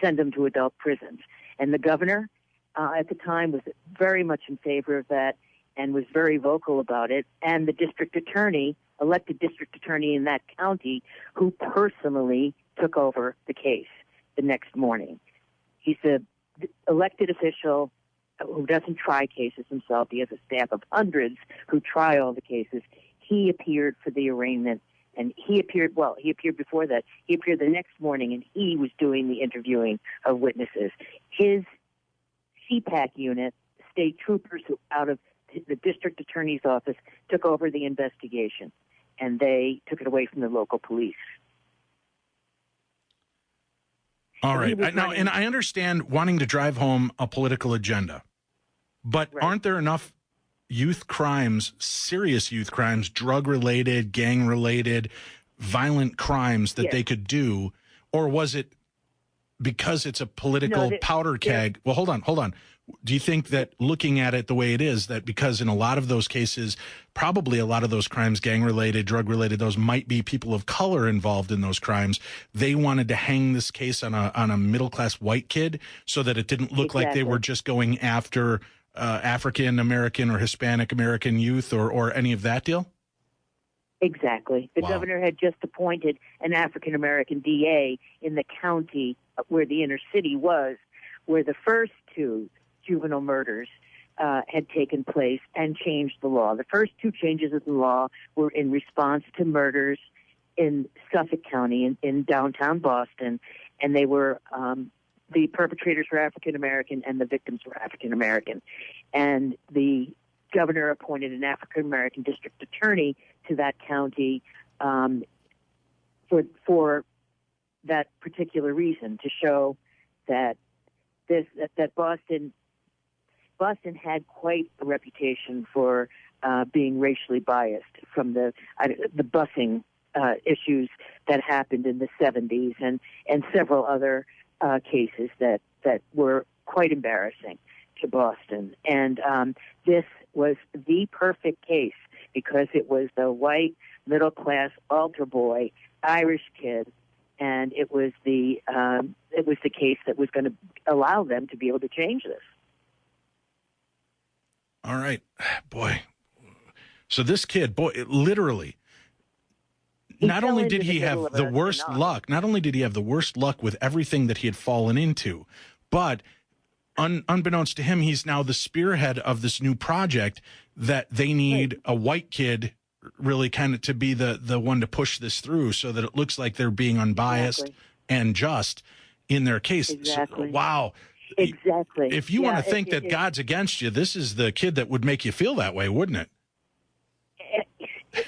send them to adult prisons. And the governor at the time was very much in favor of that and was very vocal about it. And the district attorney, elected district attorney in that county, who personally took over the case the next morning. He's an elected official who doesn't try cases himself. He has a staff of hundreds who try all the cases. He appeared for the arraignment, and he appeared before that. He appeared the next morning, and he was doing the interviewing of witnesses. His CPAC unit, state troopers who out of the district attorney's office, took over the investigation, and they took it away from the local police. All right. Now, and I understand wanting to drive home a political agenda, but aren't there enough youth crimes, serious youth crimes, drug-related, gang-related, violent crimes that they could do? Or was it because it's a political powder keg? Well, hold on. Do you think that looking at it the way it is, that because in a lot of those cases, probably a lot of those crimes, gang-related, drug-related, those might be people of color involved in those crimes, they wanted to hang this case on a middle-class white kid so that it didn't look like they were just going after African-American or Hispanic-American youth or any of that deal? Exactly. The Wow. governor had just appointed an African-American DA in the county where the inner city was, where the first two juvenile murders had taken place, and changed the law. The first two changes of the law were in response to murders in Suffolk County in downtown Boston, and they were the perpetrators were African-American and the victims were African-American. And the governor appointed an African-American district attorney to that county for that particular reason, to show that Boston had quite a reputation for being racially biased from the busing issues that happened in the 70s and several other cases that were quite embarrassing to Boston. And this was the perfect case because it was the white, middle-class altar boy, Irish kid, and it was the case that was going to allow them to be able to change this. All right, boy. So this kid, boy, literally, not only did he have the worst luck, not only did he have the worst luck with everything that he had fallen into, but unbeknownst to him, he's now the spearhead of this new project that they need a white kid really kind of to be the one to push this through so that it looks like they're being unbiased and just in their case. Exactly. So, wow. Exactly. If you want to think that God's against you, this is the kid that would make you feel that way, wouldn't it?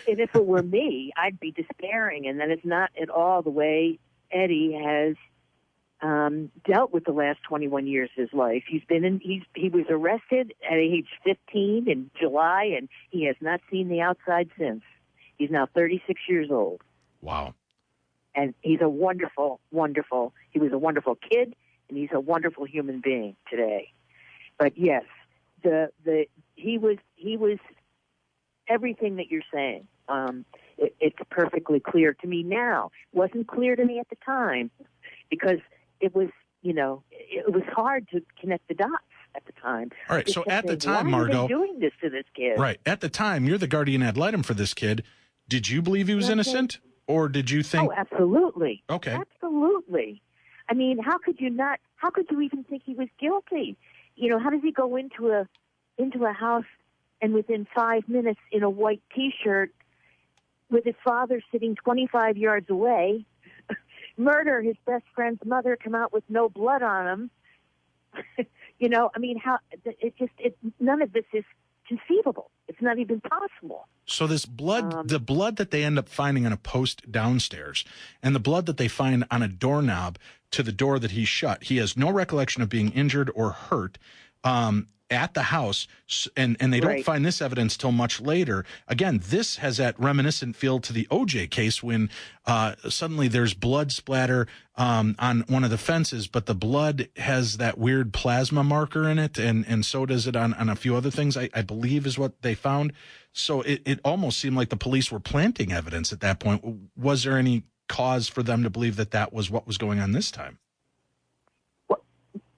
And if it were me, I'd be despairing. And that is not at all the way Eddie has dealt with the last 21 years of his life. He was arrested at age 15 in July, and he has not seen the outside since. He's now 36 years old. Wow. And he's he was a wonderful kid, and he's a wonderful human being today. But yes, he was everything that you're saying. It's perfectly clear to me now. It wasn't clear to me at the time because it was hard to connect the dots at the time. All right. So at the time, why Margot, are they doing this to this kid? Right. At the time, you're the guardian ad litem for this kid. Did you believe he was innocent, or did you think? Oh, absolutely. Okay. Absolutely. I mean, how could you even think he was guilty? How does he go into a house and within 5 minutes in a white T-shirt with his father sitting 25 yards away, murder his best friend's mother, come out with no blood on him? None of this is conceivable. It's not even possible. So this blood, the blood that they end up finding on a post downstairs and the blood that they find on a doorknob to the door that he shut, he has no recollection of being injured or hurt at the house, and they don't find this evidence till much later. Again, this has that reminiscent feel to the OJ case when suddenly there's blood splatter on one of the fences, but the blood has that weird plasma marker in it, and so does it on a few other things, I believe is what they found. So it almost seemed like the police were planting evidence at that point. Was there any cause for them to believe that was what was going on this time?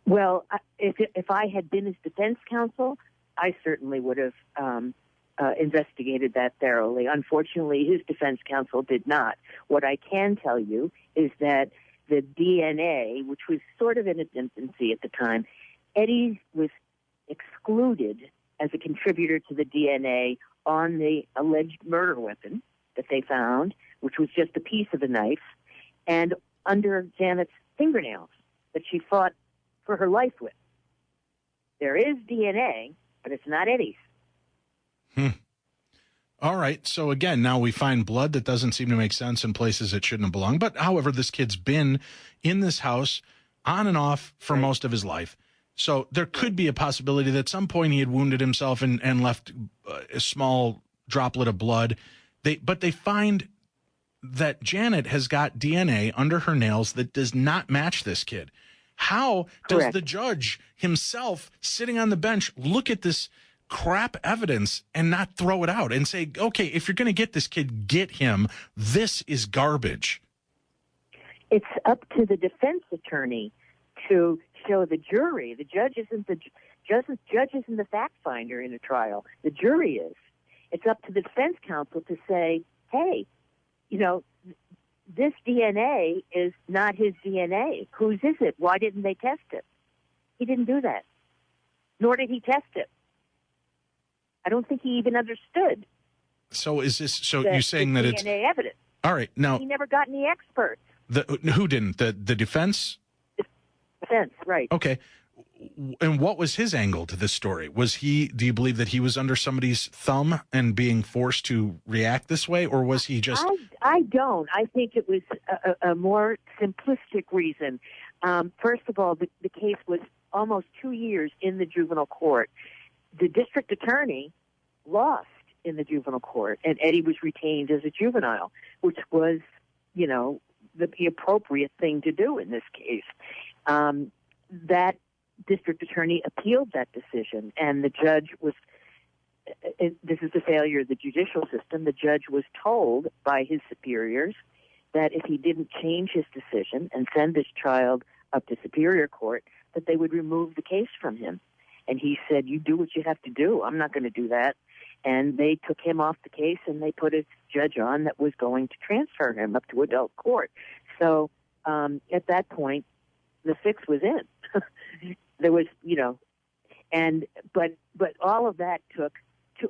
Well, if I had been his defense counsel, I certainly would have investigated that thoroughly. Unfortunately, his defense counsel did not. What I can tell you is that the DNA, which was sort of in its infancy at the time, Eddie was excluded as a contributor to the DNA on the alleged murder weapon that they found, which was just a piece of a knife, and under Janet's fingernails that she fought for her life with. There is DNA, but it's not Eddie's. All right. So again, now we find blood that doesn't seem to make sense in places it shouldn't have belonged. But however, this kid's been in this house on and off for most of his life. So there could be a possibility that at some point he had wounded himself and left a small droplet of blood. But they find that Janet has got DNA under her nails that does not match this kid. How does the judge himself sitting on the bench look at this crap evidence and not throw it out and say, okay, if you're going to get this kid, get him. This is garbage. It's up to the defense attorney to show the jury. The judge isn't the fact finder in a trial. The jury is. It's up to the defense counsel to say, hey, this DNA is not his DNA. Whose is it? Why didn't they test it? He didn't do that. Nor did he test it. I don't think he even understood. So is this? So you're saying that it's DNA evidence? All right. Now he never got any experts. Who didn't? The defense? Defense, right? Okay. And what was his angle to this story? Do you believe that he was under somebody's thumb and being forced to react this way, or was he just? I don't. I think it was a more simplistic reason. First of all, the case was almost 2 years in the juvenile court. The district attorney lost in the juvenile court, and Eddie was retained as a juvenile, which was, the appropriate thing to do in this case. That district attorney appealed that decision, and the judge was, this is the failure of the judicial system, the judge was told by his superiors that if he didn't change his decision and send this child up to superior court, that they would remove the case from him. And he said, you do what you have to do. I'm not going to do that. And they took him off the case, and they put a judge on that was going to transfer him up to adult court. So at that point, the fix was in. There was, but all of that took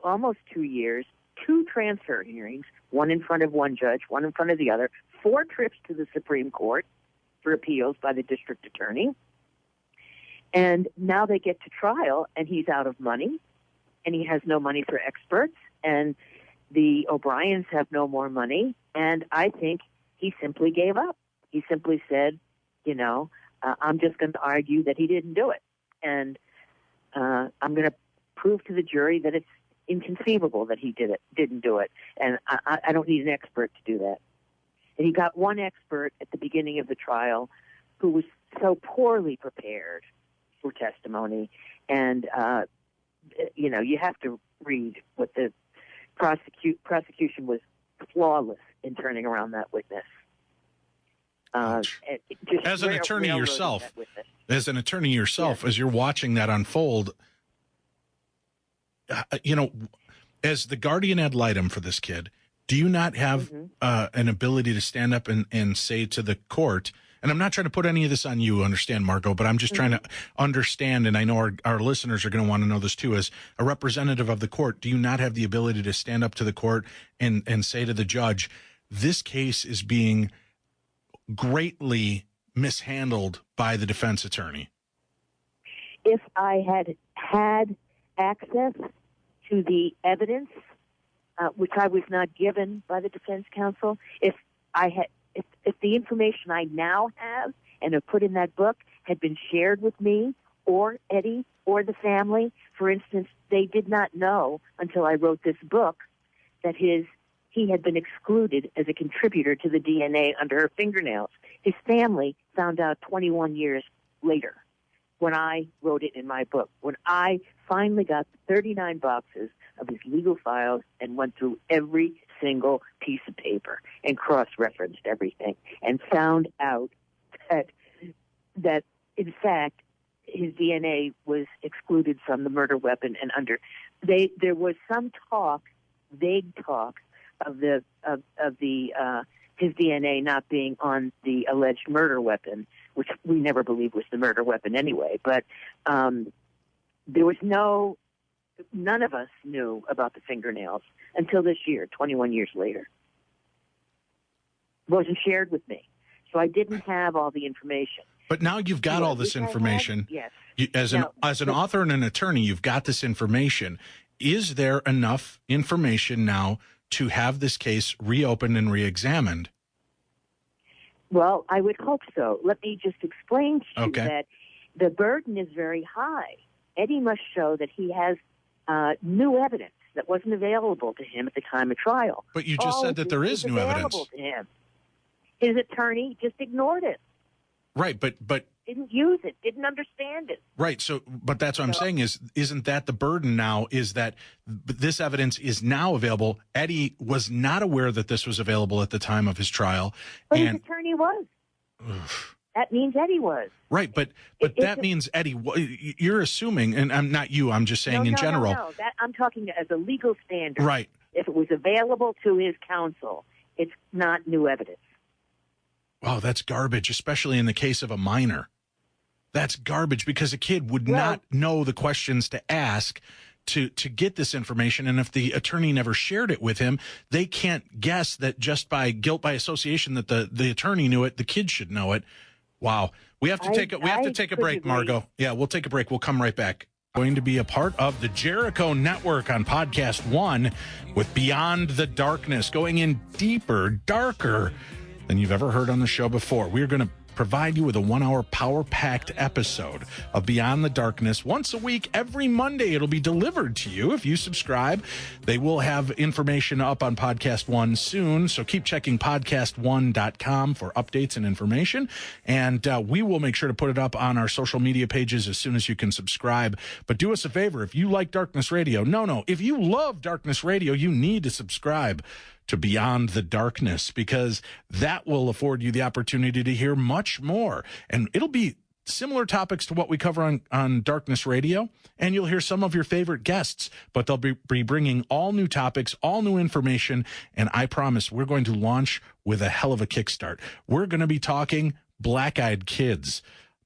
almost 2 years, 2 transfer hearings, one in front of one judge, one in front of the other, 4 trips to the Supreme Court for appeals by the district attorney. And now they get to trial, and he's out of money, and he has no money for experts, and the O'Briens have no more money, and I think he simply gave up. He simply said, I'm just going to argue that he didn't do it, and I'm going to prove to the jury that it's inconceivable that he didn't do it, and I don't need an expert to do that. And he got one expert at the beginning of the trial who was so poorly prepared for testimony, and you have to read what the prosecution was flawless in turning around that witness. As an attorney yourself, as you're watching that unfold, as the guardian ad litem for this kid, do you not have an ability to stand up and say to the court, and I'm not trying to put any of this on you, understand, Margot, but I'm just trying to understand, and I know our listeners are going to want to know this too, as a representative of the court, do you not have the ability to stand up to the court and say to the judge, this case is being greatly mishandled by the defense attorney? If I had access to the evidence, which I was not given by the defense counsel, if the information I now have and have put in that book had been shared with me or Eddie or the family, for instance, they did not know until I wrote this book that he had been excluded as a contributor to the DNA under her fingernails. His family found out 21 years later when I wrote it in my book, when I finally got 39 boxes of his legal files and went through every single piece of paper and cross-referenced everything and found out that in fact, his DNA was excluded from the murder weapon, and there was some vague talk of his DNA not being on the alleged murder weapon, which we never believed was the murder weapon anyway. But there was none of us knew about the fingernails until this year, 21 years later. It wasn't shared with me, so I didn't have all the information. But now you've got all this information. Yes. As an author and an attorney, you've got this information. Is there enough information now to have this case reopened and reexamined? Well, I would hope so. Let me just explain to you that the burden is very high. Eddie must show that he has new evidence that wasn't available to him at the time of trial. But you just said that there is new evidence. To him. His attorney just ignored it. Right, but didn't use it, didn't understand it. Right, but that's what I'm saying isn't that the burden now, is that this evidence is now available? Eddie was not aware that this was available at the time of his trial. But his attorney was. That means Eddie was. Right, but that means Eddie, you're assuming, and I'm not you, I'm just saying in general. No, I'm talking as a legal standard. Right. If it was available to his counsel, it's not new evidence. Wow, that's garbage, especially in the case of a minor. That's garbage because a kid would not know the questions to ask to get this information. And if the attorney never shared it with him, they can't guess that just by guilt by association that the attorney knew it, the kid should know it. Wow. We have to take a break, Margot. Yeah, we'll take a break. We'll come right back. Going to be a part of the Jericho Network on Podcast One with Beyond the Darkness, going in deeper, darker than you've ever heard on the show before. We're going to provide you with a 1-hour power-packed episode of Beyond the Darkness once a week. Every Monday, it'll be delivered to you if you subscribe. They will have information up on Podcast One soon, so keep checking podcastone.com for updates and information, and we will make sure to put it up on our social media pages as soon as you can subscribe. But do us a favor, if you like Darkness Radio, if you love Darkness Radio, you need to subscribe to Beyond the Darkness, because that will afford you the opportunity to hear much more. And it'll be similar topics to what we cover on Darkness Radio, and you'll hear some of your favorite guests, but they'll be bringing all new topics, all new information, and I promise we're going to launch with a hell of a kickstart. We're going to be talking black-eyed kids,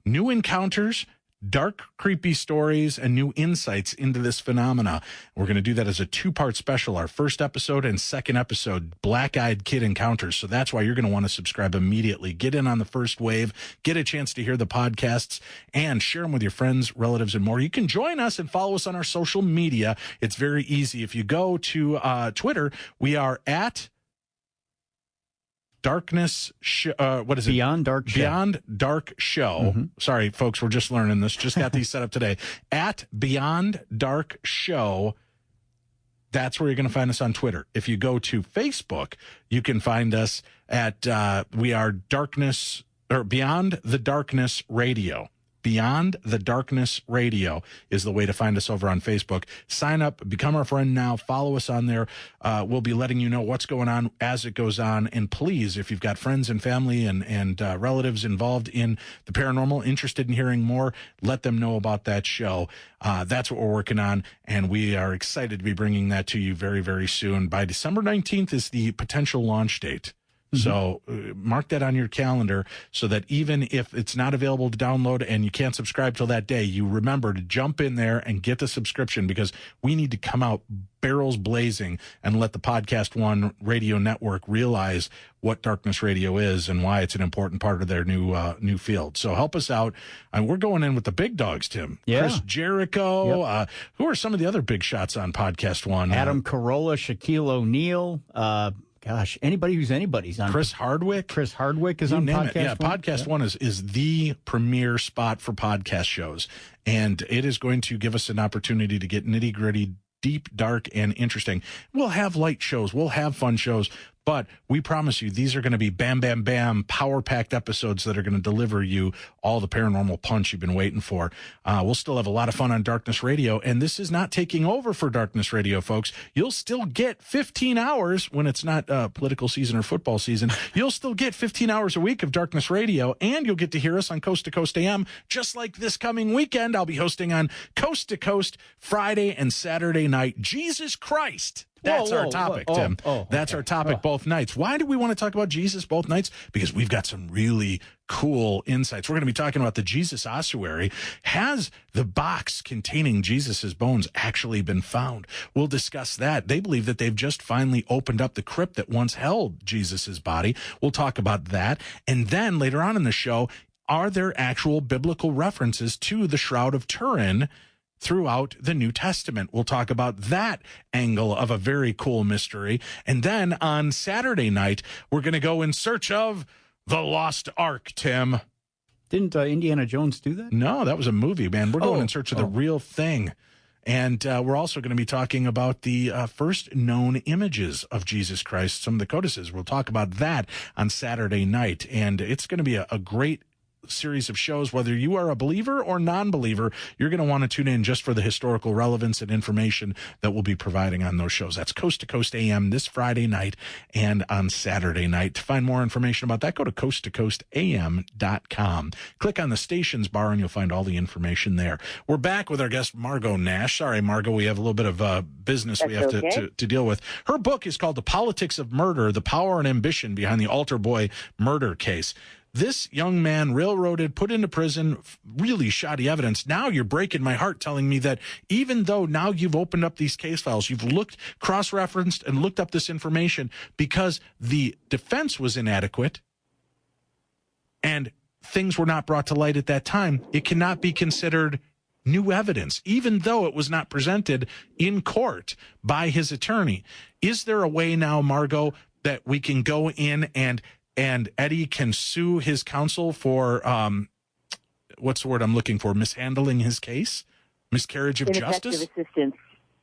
new encounters, dark, creepy stories, and new insights into this phenomena. We're going to do that as a 2-part special, our first episode and second episode, Black-Eyed Kid Encounters. So that's why you're going to want to subscribe immediately. Get in on the first wave, get a chance to hear the podcasts, and share them with your friends, relatives, and more. You can join us and follow us on our social media. It's very easy. If you go to Twitter, we are at Darkness, what is it? Beyond Dark Show. Beyond Dark Show. Mm-hmm. Sorry, folks, we're just learning this. Just got these set up today. At Beyond Dark Show. That's where you're going to find us on Twitter. If you go to Facebook, you can find us at we are Darkness or Beyond the Darkness Radio. Beyond the Darkness Radio is the way to find us over on Facebook. Sign up, become our friend now, follow us on there. We'll be letting you know what's going on as it goes on. And please, if you've got friends and family and relatives involved in the paranormal, interested in hearing more, let them know about that show. That's what we're working on, and we are excited to be bringing that to you very, very soon. By December 19th is the potential launch date. So mark that on your calendar so that even if it's not available to download and you can't subscribe till that day, you remember to jump in there and get the subscription, because we need to come out barrels blazing and let the Podcast One radio network realize what Darkness Radio is and why it's an important part of their new field. So help us out. And we're going in with the big dogs, Tim. Yeah. Chris Jericho. Yep. Who are some of the other big shots on Podcast One? Adam Carolla, Shaquille O'Neal, anybody who's anybody's on. Chris Hardwick. Chris Hardwick is on Podcast One. Yeah, Podcast One is the premier spot for podcast shows. And it is going to give us an opportunity to get nitty-gritty, deep, dark, and interesting. We'll have light shows. We'll have fun shows. But we promise you, these are going to be bam, bam, bam, power-packed episodes that are going to deliver you all the paranormal punch you've been waiting for. We'll still have a lot of fun on Darkness Radio, and this is not taking over for Darkness Radio, folks. You'll still get 15 hours when it's not political season or football season. You'll still get 15 hours a week of Darkness Radio, and you'll get to hear us on Coast to Coast AM, just like this coming weekend. I'll be hosting on Coast to Coast Friday and Saturday night. Jesus Christ. That's our topic, Tim. That's our topic both nights. Why do we want to talk about Jesus both nights? Because we've got some really cool insights. We're going to be talking about the Jesus ossuary. Has the box containing Jesus's bones actually been found? We'll discuss that. They believe that they've just finally opened up the crypt that once held Jesus's body. We'll talk about that. And then later on in the show, are there actual biblical references to the Shroud of Turin throughout the New Testament? We'll talk about that angle of a very cool mystery. And then on Saturday night, we're going to go in search of the Lost Ark, Tim. Didn't Indiana Jones do that? No, that was a movie, man. We're going in search of the real thing. And we're also going to be talking about the first known images of Jesus Christ, some of the codices. We'll talk about that on Saturday night. And it's going to be a great series of shows. Whether you are a believer or non-believer, you're going to want to tune in just for the historical relevance and information that we'll be providing on those shows. That's Coast to Coast AM this Friday night and on Saturday night. To find more information about that, go to coasttocoastam.com. Click on the stations bar and you'll find all the information there. We're back with our guest, Margot Nash. Sorry, Margot, we have a little bit of business we have to deal with. Her book is called The Politics of Murder, The Power and Ambition Behind the Altar Boy Murder Case. This young man railroaded, put into prison, really shoddy evidence. Now you're breaking my heart telling me that even though now you've opened up these case files, you've looked, cross-referenced, and looked up this information because the defense was inadequate and things were not brought to light at that time, it cannot be considered new evidence, even though it was not presented in court by his attorney. Is there a way now, Margot, that we can go in and Eddie can sue his counsel for, what's the word I'm looking for, mishandling his case? Miscarriage of justice?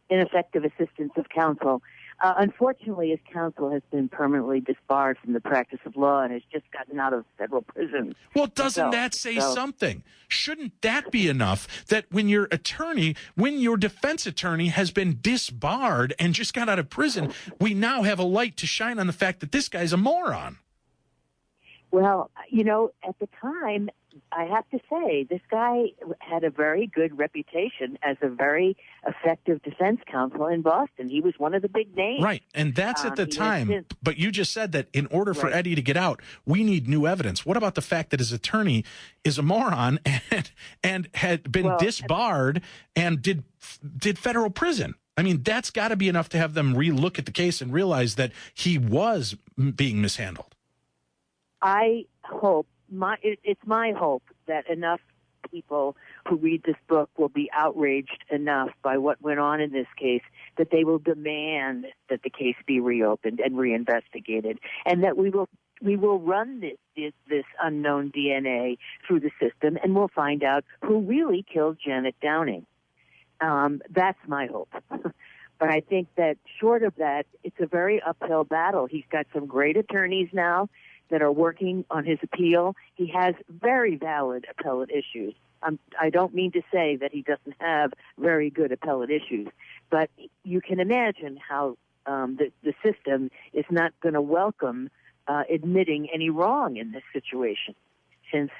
Ineffective assistance of counsel. Unfortunately, his counsel has been permanently disbarred from the practice of law and has just gotten out of federal prison. Well, doesn't that say something? Shouldn't that be enough that when your defense attorney has been disbarred and just got out of prison, we now have a light to shine on the fact that this guy's a moron? Well, at the time, I have to say, this guy had a very good reputation as a very effective defense counsel in Boston. He was one of the big names. Right, and that's at the time. But you just said that in order for Eddie to get out, we need new evidence. What about the fact that his attorney is a moron and had been disbarred and did federal prison? I mean, that's got to be enough to have them relook at the case and realize that he was being mishandled. I hope, it's my hope that enough people who read this book will be outraged enough by what went on in this case that they will demand that the case be reopened and reinvestigated, and that we will run this unknown DNA through the system, and we'll find out who really killed Janet Downing. That's my hope. But I think that short of that, it's a very uphill battle. He's got some great attorneys now that are working on his appeal. He has very valid appellate issues. I don't mean to say that he doesn't have very good appellate issues, but you can imagine how the system is not going to welcome admitting any wrong in this situation, since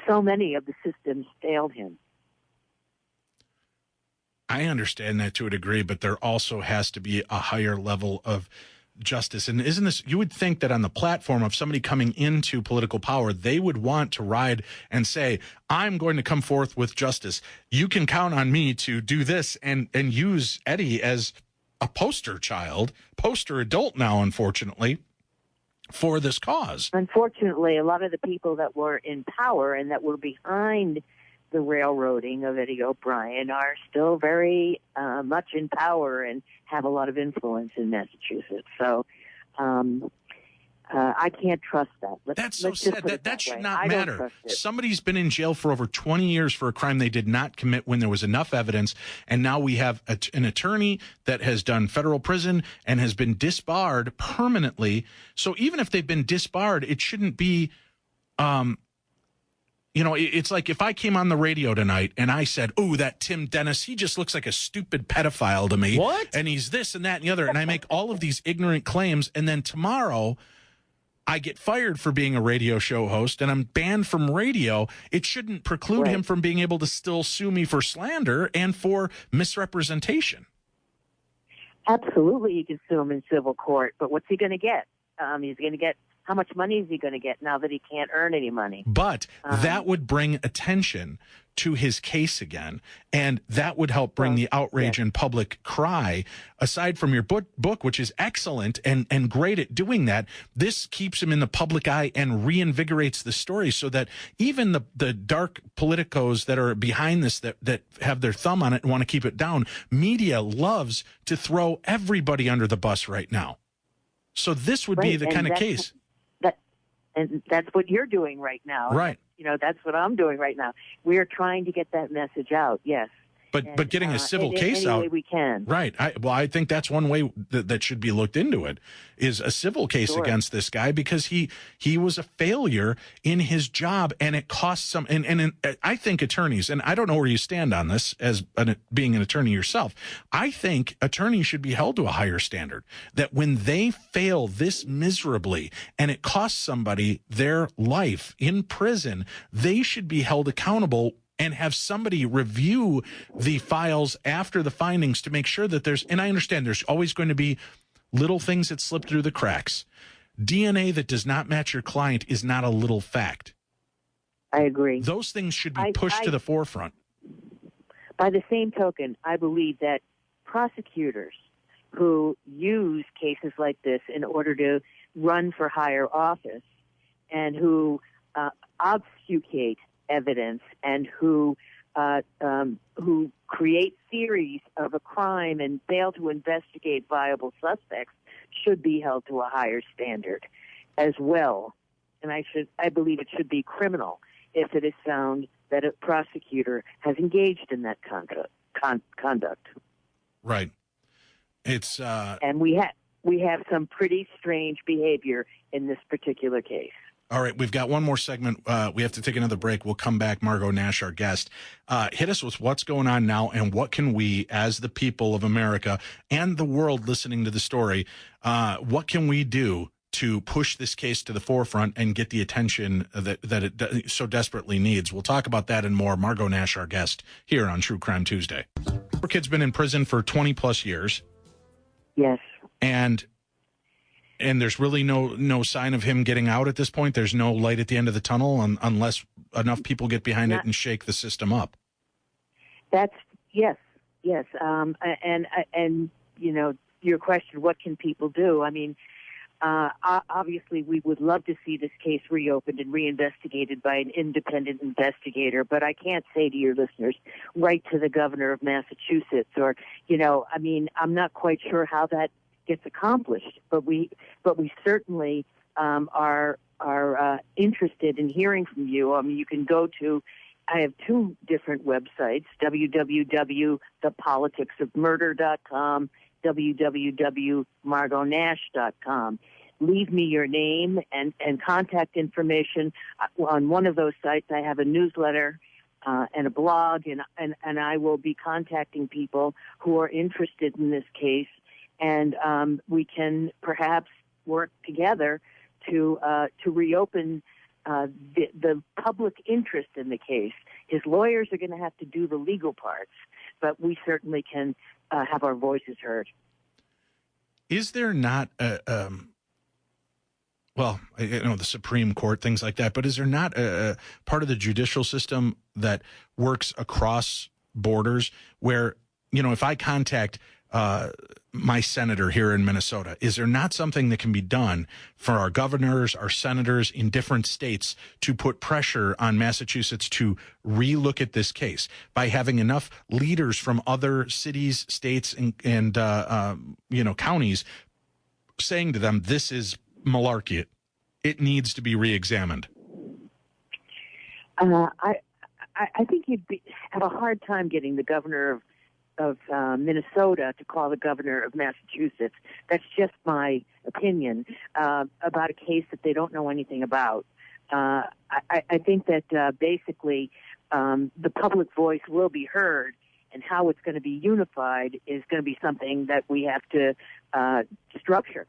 so many of the systems failed him. I understand that to a degree, but there also has to be a higher level of justice. And isn't this, you would think that on the platform of somebody coming into political power, they would want to ride and say, I'm going to come forth with justice. You can count on me to do this, and use Eddie as a poster adult now, unfortunately, for this cause. Unfortunately, a lot of the people that were in power and that were behind the railroading of Eddie O'Brien are still very much in power and have a lot of influence in Massachusetts. So I can't trust that. That's so sad. That should not matter. Somebody's been in jail for over 20 years for a crime they did not commit when there was enough evidence, and now we have an attorney that has done federal prison and has been disbarred permanently. So even if they've been disbarred, it shouldn't be it's like if I came on the radio tonight and I said, oh, that Tim Dennis, he just looks like a stupid pedophile to me. What? And he's this and that and the other. And I make all of these ignorant claims. And then tomorrow I get fired for being a radio show host and I'm banned from radio. It shouldn't preclude him from being able to still sue me for slander and for misrepresentation. Absolutely, he can sue him in civil court. But what's he going to get? He's going to get, how much money is he going to get now that he can't earn any money? But that would bring attention to his case again, and that would help bring the outrage and public cry. Aside from your book, which is excellent and great at doing that, this keeps him in the public eye and reinvigorates the story so that even the dark politicos that are behind this, that have their thumb on it and want to keep it down, media loves to throw everybody under the bus right now. So this would be the kind of case. And that's what you're doing right now. Right. That's what I'm doing right now. We're trying to get that message out, yes. But getting a civil case any out, way we can. right? I think that's one way that should be looked into it, is a civil case against this guy, because he was a failure in his job, and it cost some. And I think attorneys, and I don't know where you stand on this as being an attorney yourself, I think attorneys should be held to a higher standard. That when they fail this miserably and it costs somebody their life in prison, they should be held accountable and have somebody review the files after the findings to make sure that and I understand there's always going to be little things that slip through the cracks. DNA that does not match your client is not a little fact. I agree. Those things should be pushed to the forefront. By the same token, I believe that prosecutors who use cases like this in order to run for higher office and who obfuscate evidence and who create theories of a crime and fail to investigate viable suspects should be held to a higher standard as well. And I believe it should be criminal if it is found that a prosecutor has engaged in that conduct. Right. It's and we have some pretty strange behavior in this particular case. All right, we've got one more segment. We have to take another break. We'll come back. Margot Nash, our guest. Hit us with what's going on now, and what can we, as the people of America and the world listening to the story, what can we do to push this case to the forefront and get the attention that it so desperately needs? We'll talk about that and more. Margot Nash, our guest, here on True Crime Tuesday. Our kid's been in prison for 20-plus years. Yes. And there's really no sign of him getting out at this point. There's no light at the end of the tunnel unless enough people get behind it and shake the system up. Yes. And you know, your question, what can people do? I mean, obviously we would love to see this case reopened and reinvestigated by an independent investigator, but I can't say to your listeners, write to the governor of Massachusetts, or, you know, I mean, I'm not quite sure how that gets accomplished, but we certainly are interested in hearing from you. I mean, you can go to, I have two different websites, www.thepoliticsofmurder.com, www.margotnash.com. Leave me your name and contact information. On one of those sites, I have a newsletter and a blog, and I will be contacting people who are interested in this case, and we can perhaps work together to reopen the public interest in the case. His lawyers are going to have to do the legal parts, but we certainly can have our voices heard. Is there not well, you know, the Supreme Court, things like that, but is there not a part of the judicial system that works across borders where, you know, if I contact my senator here in Minnesota, is there not something that can be done for our governors, our senators in different states to put pressure on Massachusetts to relook at this case by having enough leaders from other cities, states, and you know, counties saying to them, this is malarkey. It needs to be reexamined? I think you'd have a hard time getting the governor of Minnesota to call the governor of Massachusetts. That's just my opinion about a case that they don't know anything about. I think that basically the public voice will be heard, and how it's going to be unified is going to be something that we have to structure.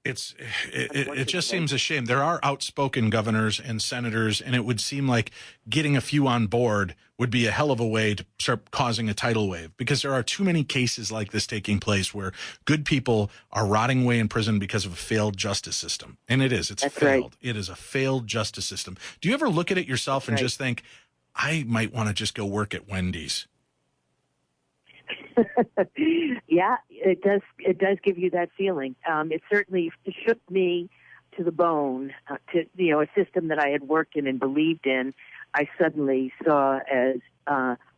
It just seems a shame. There are outspoken governors and senators, and it would seem like getting a few on board would be a hell of a way to start causing a tidal wave, because there are too many cases like this taking place where good people are rotting away in prison because of a failed justice system. And it's That's failed. Right. It is a failed justice system. Do you ever look at it yourself and just think, I might want to just go work at Wendy's? Yeah, it does. It does give you that feeling. It certainly shook me to the bone. To a system that I had worked in and believed in, I suddenly saw as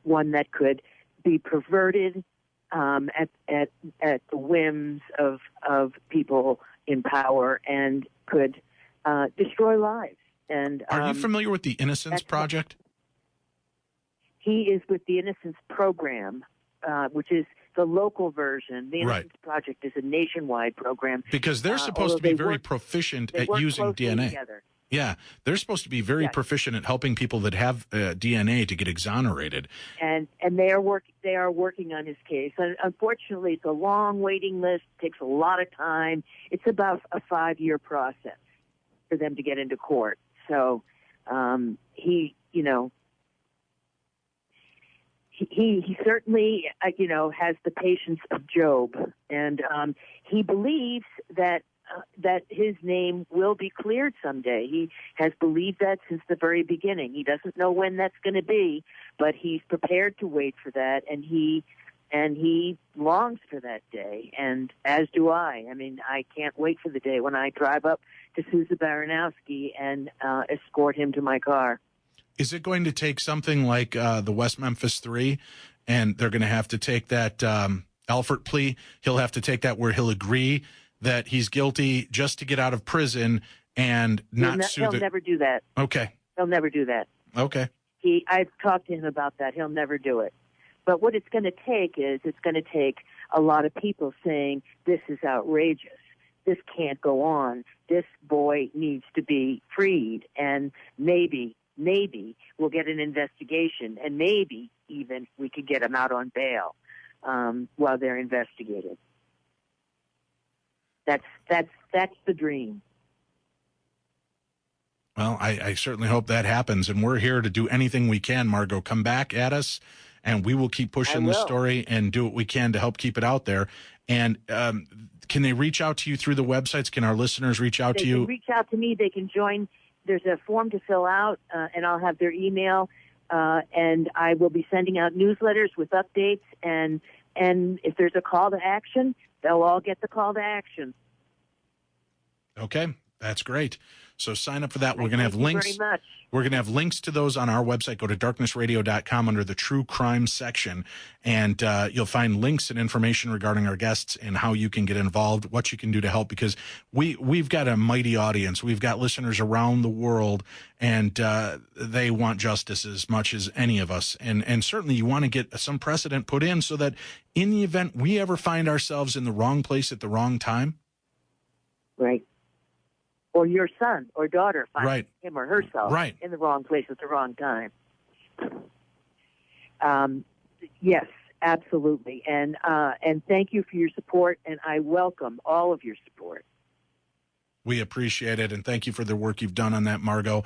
one that could be perverted at the whims of people in power and could destroy lives. And are you familiar with the Innocence Project? he is with the Innocence Program, which is the local version. The Innocence Project is a nationwide program. Because they're supposed to be very proficient at using DNA. Together. Yeah, they're supposed to be very proficient at helping people that have DNA to get exonerated. And they are working on his case. And unfortunately, it's a long waiting list. It takes a lot of time. It's about a 5-year process for them to get into court. So he certainly has the patience of Job, and he believes that his name will be cleared someday. He has believed that since the very beginning. He doesn't know when that's going to be, but he's prepared to wait for that, and he longs for that day, and as do I. I mean, I can't wait for the day when I drive up to Sousa Baranowski and escort him to my car. Is it going to take something like the West Memphis 3, and they're going to have to take that Alford plea? He'll have to take that where he'll agree that he's guilty just to get out of prison and not sue. He'll never do that. Okay. He'll never do that. Okay. I've talked to him about that. He'll never do it. But what it's going to take is a lot of people saying, this is outrageous. This can't go on. This boy needs to be freed. And maybe we'll get an investigation, and maybe even we could get him out on bail while they're investigated. That's the dream. Well, I certainly hope that happens, and we're here to do anything we can, Margot. Come back at us, and we will keep pushing the story and do what we can to help keep it out there. And can they reach out to you through the websites? Can our listeners reach out to you? They can reach out to me. They can join. There's a form to fill out, and I'll have their email, and I will be sending out newsletters with updates, and if there's a call to action, they'll all get the call to action. Okay, that's great. So sign up for that. We're going to have links. Thank you very much. We're going to have links to those on our website. Go to darknessradio.com under the True Crime section, and you'll find links and information regarding our guests and how you can get involved, what you can do to help, because we've got a mighty audience. We've got listeners around the world, and they want justice as much as any of us. And certainly you want to get some precedent put in so that in the event we ever find ourselves in the wrong place at the wrong time. Right. Or your son or daughter finds him or herself in the wrong place at the wrong time. Yes, absolutely. And thank you for your support, and I welcome all of your support. We appreciate it, and thank you for the work you've done on that, Margot.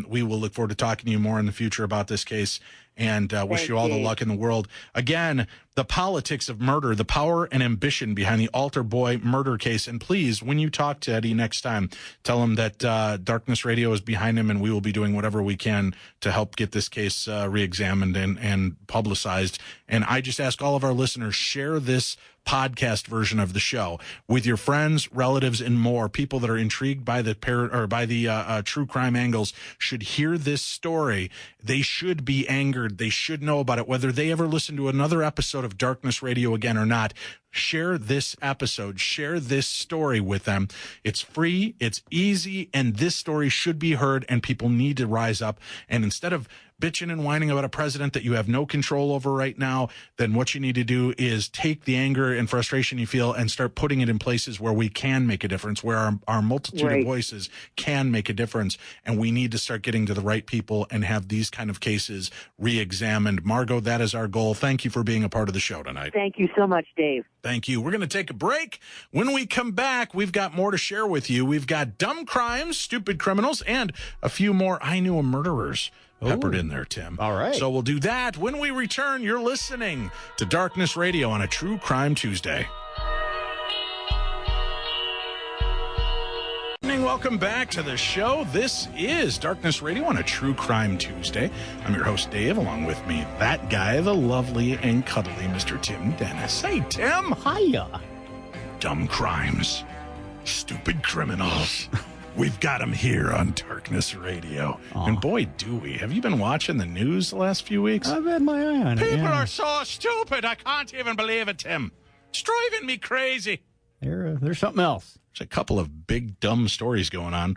We will look forward to talking to you more in the future about this case, and wish you all the luck in the world. Again, the politics of murder, the power and ambition behind the Altar Boy murder case. And please, when you talk to Eddie next time, tell him that Darkness Radio is behind him, and we will be doing whatever we can to help get this case reexamined and publicized. And I just ask all of our listeners, share this podcast version of the show with your friends, relatives, and more. People that are intrigued by the true crime angles should hear this story. They should be angered. They should know about it, whether they ever listen to another episode of Darkness Radio again or not. Share this episode. Share this story with them. It's free. It's easy. And this story should be heard, and people need to rise up. And instead of bitching and whining about a president that you have no control over right now, then what you need to do is take the anger and frustration you feel and start putting it in places where we can make a difference, where our multitude of voices can make a difference. And we need to start getting to the right people and have these kind of cases re-examined. Margot, that is our goal. Thank you for being a part of the show tonight. Thank you so much, Dave. Thank you. We're going to take a break. When we come back, we've got more to share with you. We've got dumb crimes, stupid criminals, and a few more I Knew a Murderers peppered in there, Tim. All right. So we'll do that. When we return, you're listening to Darkness Radio on a True Crime Tuesday. Welcome back to the show. This is Darkness Radio on a True Crime Tuesday. I'm your host, Dave, along with me, that guy, the lovely and cuddly Mr. Tim Dennis. Hey, Tim. Hiya. Dumb crimes, stupid criminals. We've got them here on Darkness Radio. And boy, do we. Have you been watching the news the last few weeks? I've had my eye on it. People are so stupid. I can't even believe it, Tim. It's driving me crazy. There's something else. There's a couple of big, dumb stories going on.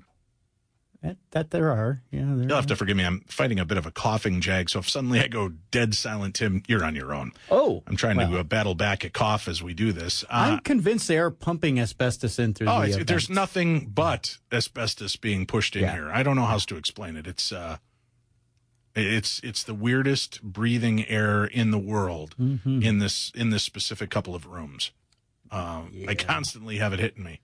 That there are. Yeah, there You'll have are. to forgive me. I'm fighting a bit of a coughing jag, so if suddenly I go dead silent, Tim, you're on your own. Oh. I'm trying to battle back a cough as we do this. I'm convinced they are pumping asbestos in through the there's vents. nothing but asbestos being pushed in here. I don't know how else to explain it. It's the weirdest breathing air in the world in this specific couple of rooms. I constantly have it hitting me.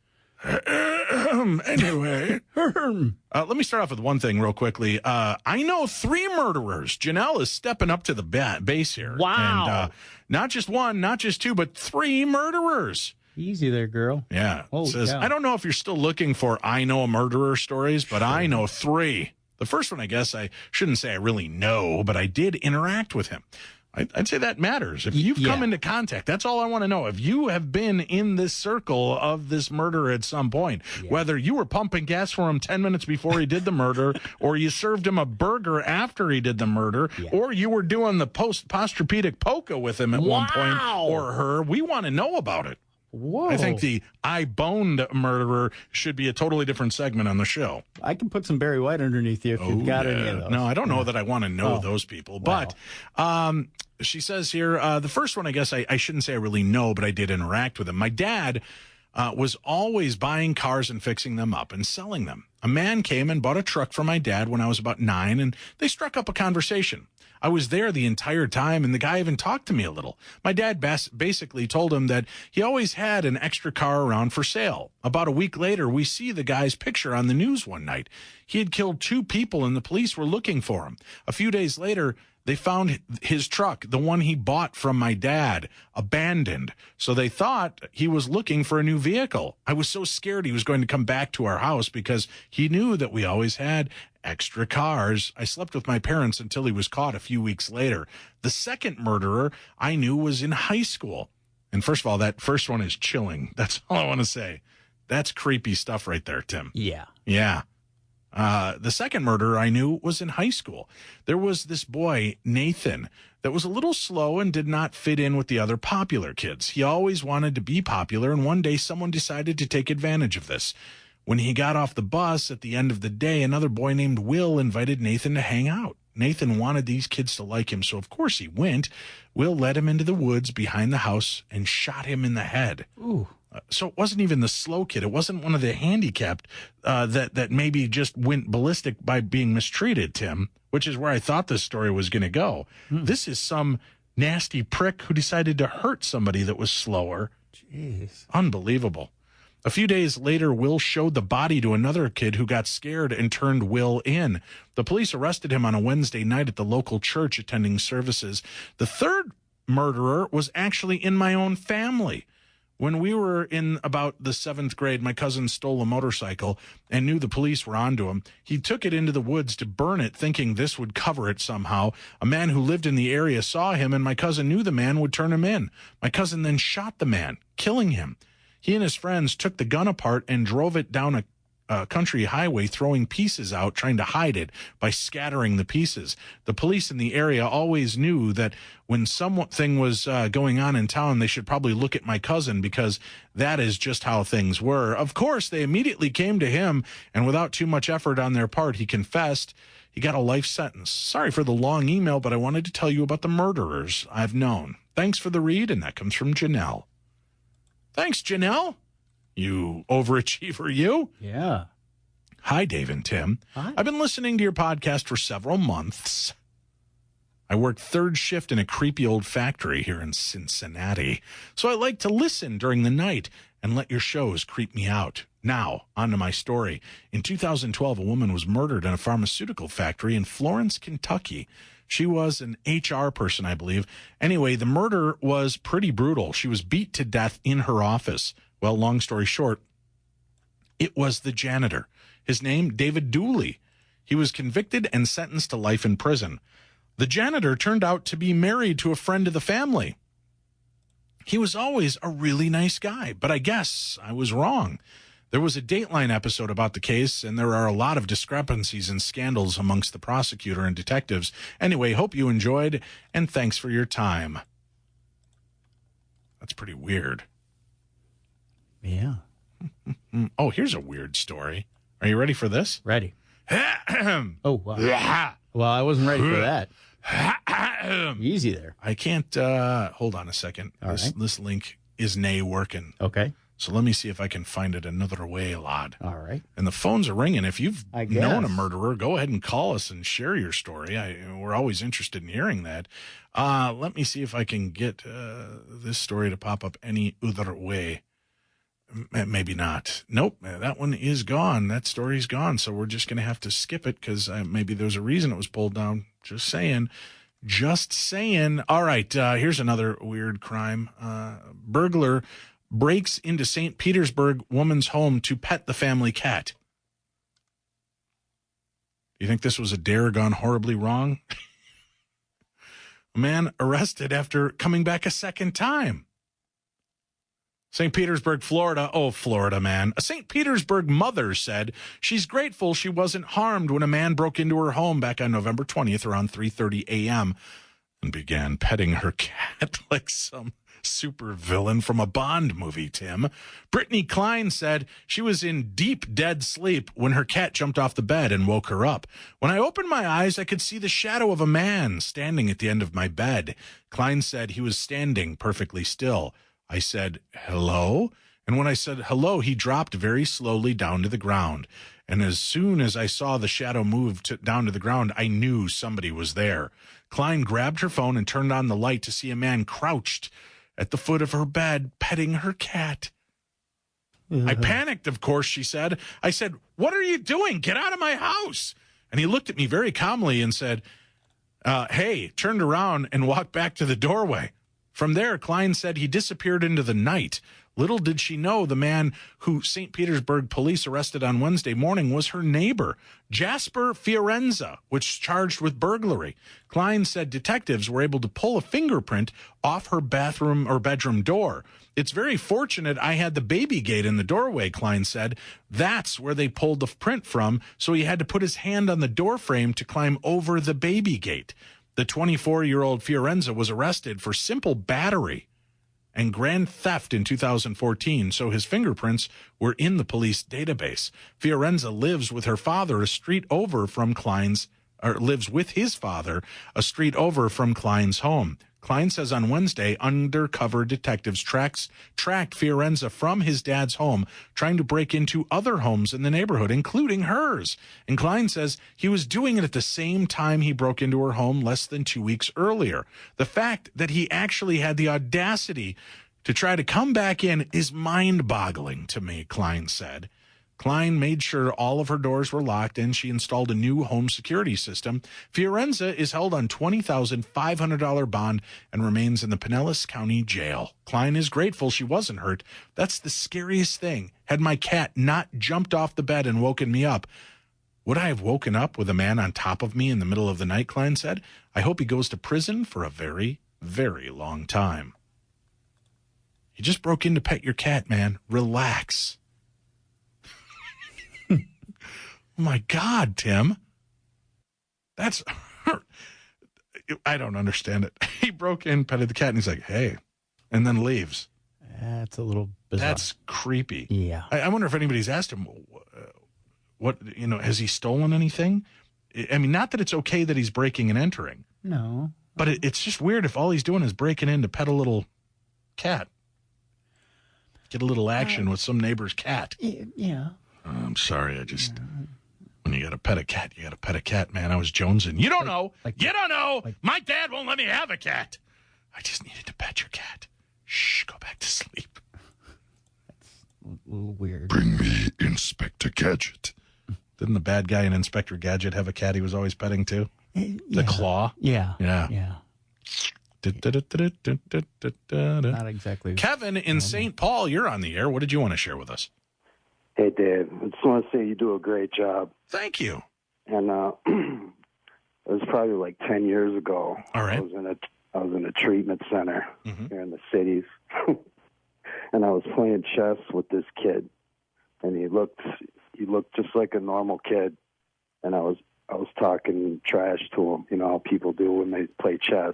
Anyway, let me start off with one thing real quickly. I know 3 murderers. Janelle is stepping up to the base here. Wow. And not just 1, not just 2, but 3 murderers. Easy there, girl. Yeah. Holy It says, cow. I don't know if you're still looking for I know a murderer stories, but I know 3. The first one, I guess I shouldn't say I really know, but I did interact with him. I'd say that matters. If you've come into contact, that's all I want to know. If you have been in this circle of this murderer at some point, whether you were pumping gas for him 10 minutes before he did the murder, or you served him a burger after he did the murder, or you were doing the posturpedic polka with him at one point, or her, we want to know about it. Whoa. I think the I boned murderer should be a totally different segment on the show. I can put some Barry White underneath you if you've got any of those. No, I don't know that I want to know those people. Wow. But she says here, the first one, I guess I shouldn't say I really know, but I did interact with him. My dad was always buying cars and fixing them up and selling them. A man came and bought a truck for my dad when I was about 9, and they struck up a conversation. I was there the entire time, and the guy even talked to me a little. My dad basically told him that he always had an extra car around for sale. About a week later, we see the guy's picture on the news one night. He had killed 2 people, and the police were looking for him. A few days later, they found his truck, the one he bought from my dad, abandoned. So they thought he was looking for a new vehicle. I was so scared he was going to come back to our house because he knew that we always had extra cars. I slept with my parents until he was caught a few weeks later. The second murderer I knew was in high school. And first of all, that first one is chilling. That's all I want to say. That's creepy stuff right there, Tim. Yeah. Yeah. The second murderer I knew was in high school. There was this boy, Nathan, that was a little slow and did not fit in with the other popular kids. He always wanted to be popular, and one day someone decided to take advantage of this. When he got off the bus at the end of the day, another boy named Will invited Nathan to hang out. Nathan wanted these kids to like him, so of course he went. Will led him into the woods behind the house and shot him in the head. Ooh. So it wasn't even the slow kid. It wasn't one of the handicapped that maybe just went ballistic by being mistreated, Tim, which is where I thought this story was going to go. This is some nasty prick who decided to hurt somebody that was slower. Jeez. Unbelievable. A few days later, Will showed the body to another kid who got scared and turned Will in. The police arrested him on a Wednesday night at the local church attending services. The third murderer was actually in my own family. When we were in about the 7th grade, my cousin stole a motorcycle and knew the police were onto him. He took it into the woods to burn it, thinking this would cover it somehow. A man who lived in the area saw him, and my cousin knew the man would turn him in. My cousin then shot the man, killing him. He and his friends took the gun apart and drove it down a country highway, throwing pieces out, trying to hide it by scattering the pieces. The police in the area always knew that when something was going on in town, they should probably look at my cousin because that is just how things were. Of course, they immediately came to him, and without too much effort on their part, he confessed. He got a life sentence. Sorry for the long email, but I wanted to tell you about the murderers I've known. Thanks for the read, and that comes from Janelle. Thanks, Janelle. You overachiever, you. Yeah. Hi, Dave and Tim. Hi. I've been listening to your podcast for several months. I work third shift in a creepy old factory here in Cincinnati, so I like to listen during the night and let your shows creep me out. Now, on to my story. In 2012, a woman was murdered in a pharmaceutical factory in Florence, Kentucky. She was an HR person, I believe. Anyway, the murder was pretty brutal. She was beat to death in her office. Well, long story short, it was the janitor. His name, David Dooley. He was convicted and sentenced to life in prison. The janitor turned out to be married to a friend of the family. He was always a really nice guy, but I guess I was wrong. There was a Dateline episode about the case, and there are a lot of discrepancies and scandals amongst the prosecutor and detectives. Anyway, hope you enjoyed, and thanks for your time. That's pretty weird. Yeah. Oh, here's a weird story. Are you ready for this? Ready. Oh, wow. Well, I wasn't ready for that. Easy there. I can't, hold on a second. This link is nay working. Okay. So let me see if I can find it another way, lad. All right. And the phones are ringing. If you've known a murderer, go ahead and call us and share your story. We're always interested in hearing that. Let me see if I can get this story to pop up any other way. Maybe not. Nope, that one is gone. That story's gone. So we're just going to have to skip it because maybe there's a reason it was pulled down. Just saying. Just saying. All right, here's another weird crime. Burglar breaks into St. Petersburg woman's home to pet the family cat. You think this was a dare gone horribly wrong? A man arrested after coming back a second time. St. Petersburg, Florida. Oh, Florida, man. A St. Petersburg mother said she's grateful she wasn't harmed when a man broke into her home back on November 20th around 3:30 a.m. and began petting her cat like some super villain from a Bond movie, Tim. Brittany Klein said she was in deep dead sleep when her cat jumped off the bed and woke her up. When I opened my eyes, I could see the shadow of a man standing at the end of my bed. Klein said he was standing perfectly still. I said, hello? And when I said hello, he dropped very slowly down to the ground. And as soon as I saw the shadow move down to the ground, I knew somebody was there. Klein grabbed her phone and turned on the light to see a man crouched at the foot of her bed, petting her cat. I panicked, of course, she said. I said, what are you doing? Get out of my house. And he looked at me very calmly and said, hey, turned around and walked back to the doorway. From there, Klein said he disappeared into the night. Little did she know the man who St. Petersburg police arrested on Wednesday morning was her neighbor, Jasper Fiorenza, which charged with burglary. Klein said detectives were able to pull a fingerprint off her bathroom or bedroom door. It's very fortunate I had the baby gate in the doorway, Klein said. That's where they pulled the print from, so he had to put his hand on the door frame to climb over the baby gate. The 24-year-old Fiorenza was arrested for simple battery and grand theft in 2014, so his fingerprints were in the police database. Fiorenza lives with her father a street over from lives with his father a street over from Klein's home. Klein says on Wednesday, undercover detectives tracked Fiorenza from his dad's home, trying to break into other homes in the neighborhood, including hers. And Klein says he was doing it at the same time he broke into her home less than 2 weeks earlier. The fact that he actually had the audacity to try to come back in is mind-boggling to me, Klein said. Klein made sure all of her doors were locked, and she installed a new home security system. Fiorenza is held on $20,500 bond and remains in the Pinellas County Jail. Klein is grateful she wasn't hurt. That's the scariest thing. Had my cat not jumped off the bed and woken me up, would I have woken up with a man on top of me in the middle of the night, Klein said. I hope he goes to prison for a very, very long time. You just broke in to pet your cat, man. Relax. Oh, my God, Tim. That's, I don't understand it. He broke in, petted the cat, and he's like, hey, and then leaves. That's a little bizarre. That's creepy. Yeah. I wonder if anybody's asked him, has he stolen anything? I mean, not that it's okay that he's breaking and entering. No. But it's just weird if all he's doing is breaking in to pet a little cat. Get a little action with some neighbor's cat. Yeah. I'm sorry, when you got to pet a cat, you got to pet a cat, man. I was jonesing. You don't know. You don't know. My dad won't let me have a cat. I just needed to pet your cat. Shh, go back to sleep. That's a little weird. Bring me Inspector Gadget. Didn't the bad guy in Inspector Gadget have a cat he was always petting too? The Claw? Yeah. Yeah. Not exactly. Kevin in St. Paul, you're on the air. What did you want to share with us? Hey, Dave. I just want to say you do a great job. Thank you. And it was probably like 10 years ago. All right. I was in a treatment center here in the cities, and I was playing chess with this kid, and he looked just like a normal kid, and I was talking trash to him, you know how people do when they play chess.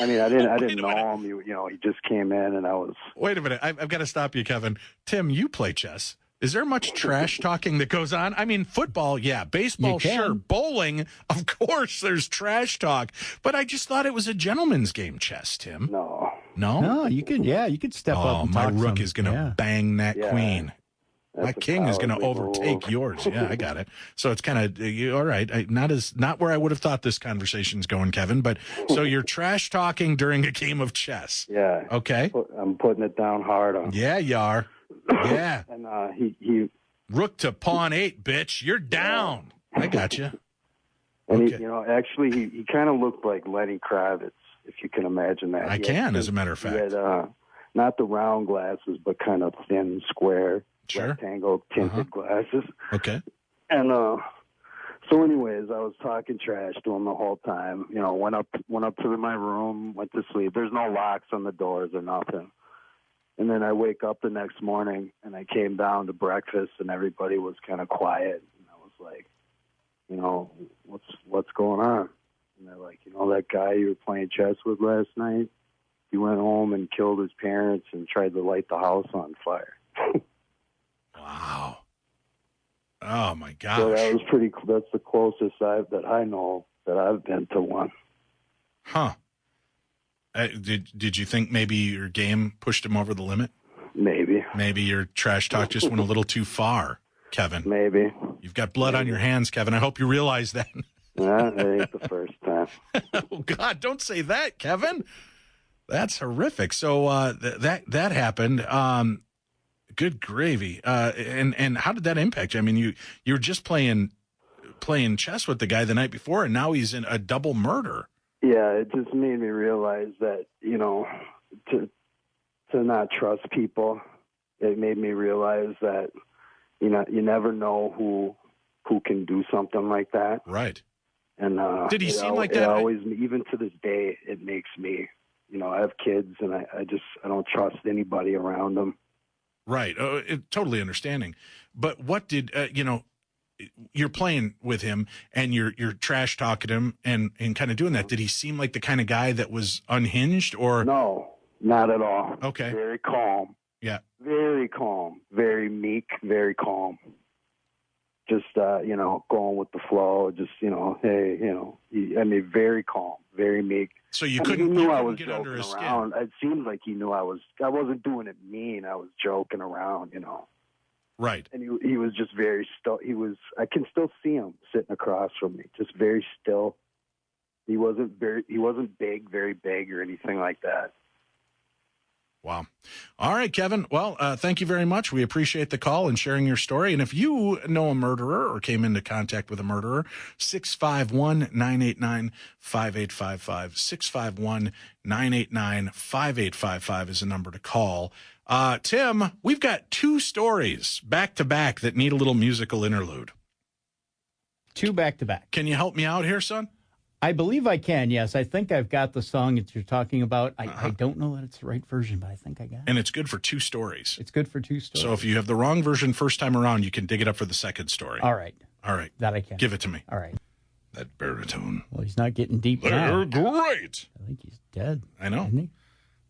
I mean, I didn't know him. He just came in, and I was. Wait a minute. I've got to stop you, Kevin. Tim, you play chess. Is there much trash talking that goes on? I mean, football, yeah. Baseball, sure. Bowling, of course, there's trash talk. But I just thought it was a gentleman's game, chess, Tim. No. No? No, you could step up and my talk rook some. is going to bang that queen. My king is going to overtake move. yours. Yeah, I got it. So it's kind of all right. Not where I would have thought this conversation's going, Kevin. But so you're trash talking during a game of chess. Yeah. Okay. I'm putting it down hard on. Yeah, you are. Yeah. And he rook to pawn 8, bitch. You're down. I got you. And okay. actually, he kind of looked like Lenny Kravitz, if you can imagine that. I can, as a matter of fact. He had not the round glasses, but kind of thin, square. Sure. Rectangle tinted glasses. Okay. And so anyways, I was talking trash to him the whole time. Went up to my room, went to sleep. There's no locks on the doors or nothing. And then I wake up the next morning and I came down to breakfast and everybody was kind of quiet. And I was like, what's going on? And they're like, that guy you were playing chess with last night, he went home and killed his parents and tried to light the house on fire. Wow. Oh, my gosh. So that was that's the closest that I know that I've been to one. Huh. Did you think maybe your game pushed him over the limit? Maybe. Maybe your trash talk just went a little too far, Kevin. Maybe. You've got blood on your hands, Kevin. I hope you realize that. Yeah, it ain't the first time. Oh, God, don't say that, Kevin. That's horrific. So that happened. Good gravy. And how did that impact you? I mean, you were just playing chess with the guy the night before, and now he's in a double murder. Yeah, it just made me realize that, to not trust people. It made me realize that, you never know who can do something like that. Right. And did he seem like that? It always, even to this day, it makes me, I have kids, and I don't trust anybody around them. Right. Totally understanding. But what did, you're playing with him and you're trash talking him and kind of doing that. Did he seem like the kind of guy that was unhinged or? No, not at all. Okay. Very calm. Yeah. Very calm, very meek, very calm. Just, going with the flow. Just, hey, very calm, very meek. So you he couldn't, knew you I couldn't was get joking under his around. skin. It seemed like he knew I wasn't doing it mean. I was joking around, Right. And he was just very still. I can still see him sitting across from me, just very still. He wasn't big, very big or anything like that. Wow. All right, Kevin. Well, thank you very much. We appreciate the call and sharing your story. And if you know a murderer or came into contact with a murderer, 651-989-5855. 651-989-5855 is the number to call. Tim, we've got 2 stories back to back that need a little musical interlude. 2 back to back. Can you help me out here, son? I believe I can, yes. I think I've got the song that you're talking about. I don't know that it's the right version, but I think I got it. And it's good for 2 stories. It's good for 2 stories. So if you have the wrong version first time around, you can dig it up for the second story. All right. That I can. Give it to me. All right. That baritone. Well, he's not getting deep They're now. great. I think he's dead. I know. Isn't he?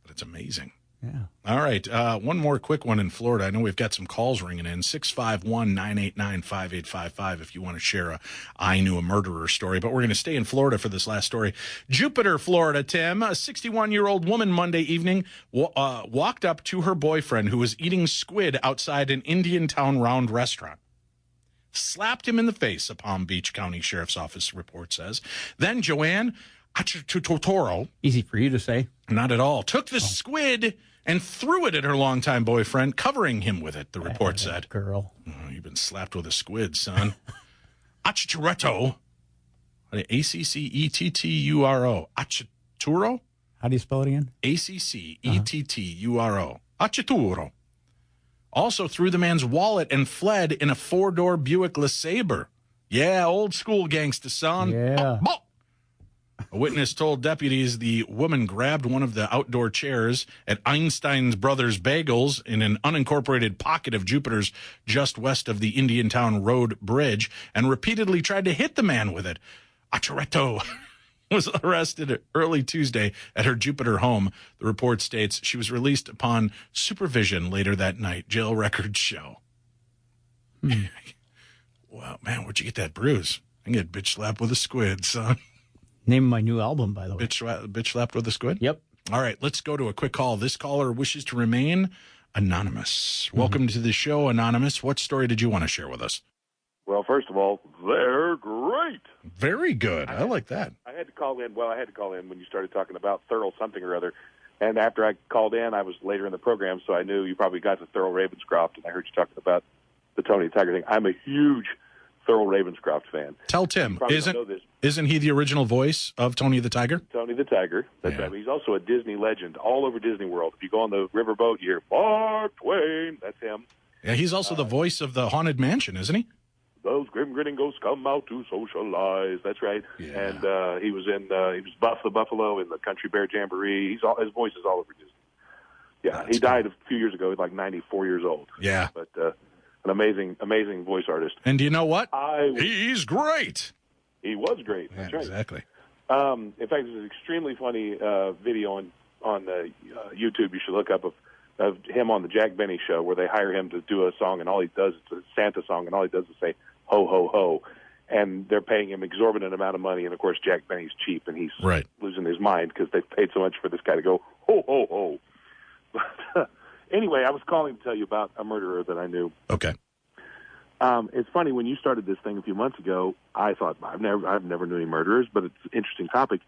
But it's amazing. Yeah. All right. One more quick one in Florida. I know we've got some calls ringing in. 651-989-5855 if you want to share I knew a murderer story. But we're going to stay in Florida for this last story. Jupiter, Florida, Tim. A 61-year-old woman Monday evening walked up to her boyfriend who was eating squid outside an Indiantown Round restaurant. Slapped him in the face, a Palm Beach County Sheriff's Office report says. Then Joanne Achitotoro. Easy for you to say. Not at all. Took the squid and threw it at her longtime boyfriend, covering him with it, the report said. Girl. Oh, you've been slapped with a squid, son. Achituro. A-C-C-E-T-T-U-R-O. Achituro? How do you spell it again? A-C-C-E-T-T-U-R-O. Achituro. Also threw the man's wallet and fled in a 4-door Buick LeSabre. Yeah, old school gangsta, son. Yeah. A witness told deputies the woman grabbed one of the outdoor chairs at Einstein's Brothers Bagels in an unincorporated pocket of Jupiter's just west of the Indiantown Road Bridge and repeatedly tried to hit the man with it. Acharetto was arrested early Tuesday at her Jupiter home. The report states she was released upon supervision later that night, jail records show. Wow, man, where'd you get that bruise? I can get bitch slapped with a squid, son. Name of my new album, by the way. Bitch slapped with a squid? Yep. All right, let's go to a quick call. This caller wishes to remain anonymous. Welcome to the show, Anonymous. What story did you want to share with us? Well, first of all, they're great. Very good. I like that. I had to call in. Well, I had to call in when you started talking about Thurl something or other. And after I called in, I was later in the program, so I knew you probably got to Thurl Ravenscroft, and I heard you talking about the Tony the Tiger thing. I'm a huge Thurl Ravenscroft fan. Tell Tim, isn't he the original voice of Tony the Tiger? Tony the Tiger. That's right. He's also a Disney legend all over Disney World. If you go on the riverboat, you hear Mark Twain. That's him. Yeah, he's also the voice of the Haunted Mansion, isn't he? Those grim grinning ghosts come out to socialize. That's right. Yeah. And he was Buff the Buffalo in the Country Bear Jamboree. His voice is all over Disney. Yeah, he died a few years ago. He's like 94 years old. Yeah. But an amazing voice artist. And do you know what? He's great. He was great. Yeah, that's right. Exactly. In fact, there's an extremely funny video on YouTube you should look up of him on the Jack Benny show where they hire him to do a song, and all he does is a Santa song, and all he does is say, ho, ho, ho. And they're paying him exorbitant amount of money, and, of course, Jack Benny's cheap, and he's losing his mind because they've paid so much for this guy to go, ho, ho, ho. But anyway, I was calling to tell you about a murderer that I knew. Okay. It's funny, when you started this thing a few months ago, I thought, I've never knew any murderers, but it's an interesting topic.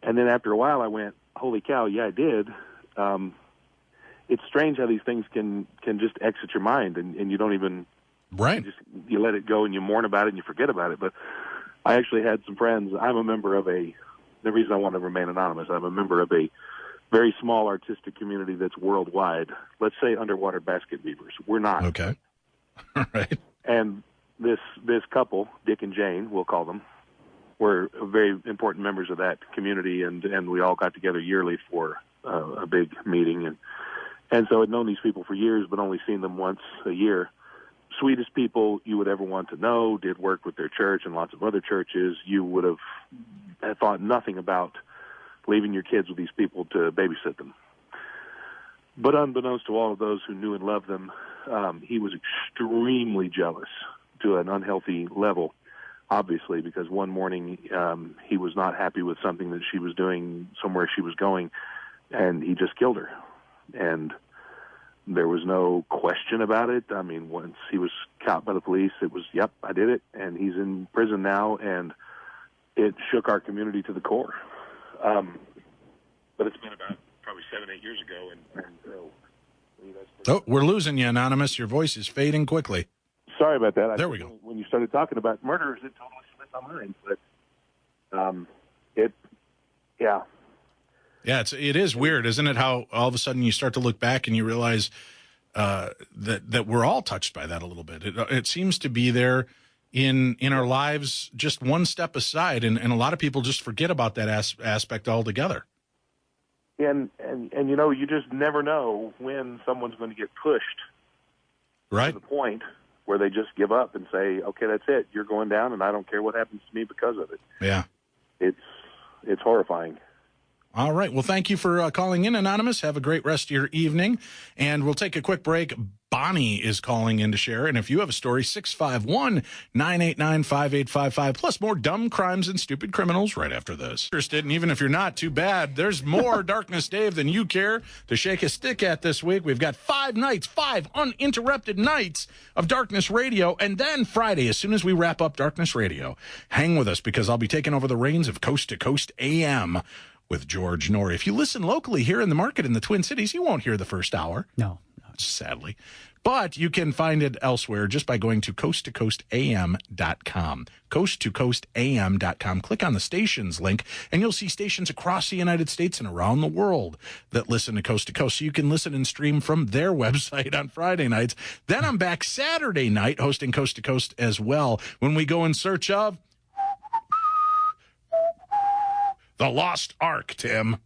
And then after a while, I went, holy cow, yeah, I did. It's strange how these things can just exit your mind, and you don't even... Right. You let it go and you mourn about it and you forget about it. But I actually had some friends. I'm a member of the reason I want to remain anonymous, I'm a member of a very small artistic community that's worldwide. Let's say underwater basket weavers. We're not. Okay. All right. And this couple, Dick and Jane, we'll call them, were very important members of that community, and we all got together yearly for a big meeting. And so I'd known these people for years, but only seen them once a year. Sweetest people you would ever want to know, did work with their church and lots of other churches. You would have thought nothing about leaving your kids with these people to babysit them. But unbeknownst to all of those who knew and loved them, he was extremely jealous to an unhealthy level, obviously, because one morning he was not happy with something that she was doing somewhere she was going, and he just killed her. And there was no question about it. I mean, once he was caught by the police, it was, yep, I did it, and he's in prison now, and it shook our community to the core. But it's been about probably 7-8 years ago, Oh, we're losing you, Anonymous. Your voice is fading quickly. Sorry about that. There we go. When you started talking about murderers, it totally slipped my mind. But Yeah, it is weird, isn't it? How all of a sudden you start to look back and you realize that we're all touched by that a little bit. It seems to be there in our lives, just one step aside, and a lot of people just forget about that aspect altogether. And you know, you just never know when someone's going to get pushed right to the point where they just give up and say, okay, that's it. You're going down, and I don't care what happens to me because of it. Yeah. It's horrifying. All right. Well, thank you for calling in, Anonymous. Have a great rest of your evening. And we'll take a quick break. Bonnie is calling in to share. And if you have a story, 651-989-5855, plus more dumb crimes and stupid criminals right after this. Interested, and even if you're not, too bad. There's more Darkness Dave than you care to shake a stick at this week. We've got 5 nights, 5 uninterrupted nights of Darkness Radio. And then Friday, as soon as we wrap up Darkness Radio, hang with us because I'll be taking over the reins of Coast to Coast AM with George Norrie. If you listen locally here in the market in the Twin Cities, you won't hear the first hour. No. Sadly. But you can find it elsewhere just by going to coasttocoastam.com. Coasttocoastam.com. Click on the stations link, and you'll see stations across the United States and around the world that listen to Coast to Coast. So you can listen and stream from their website on Friday nights. Then I'm back Saturday night hosting Coast to Coast as well when we go in search of the Lost Ark, Tim.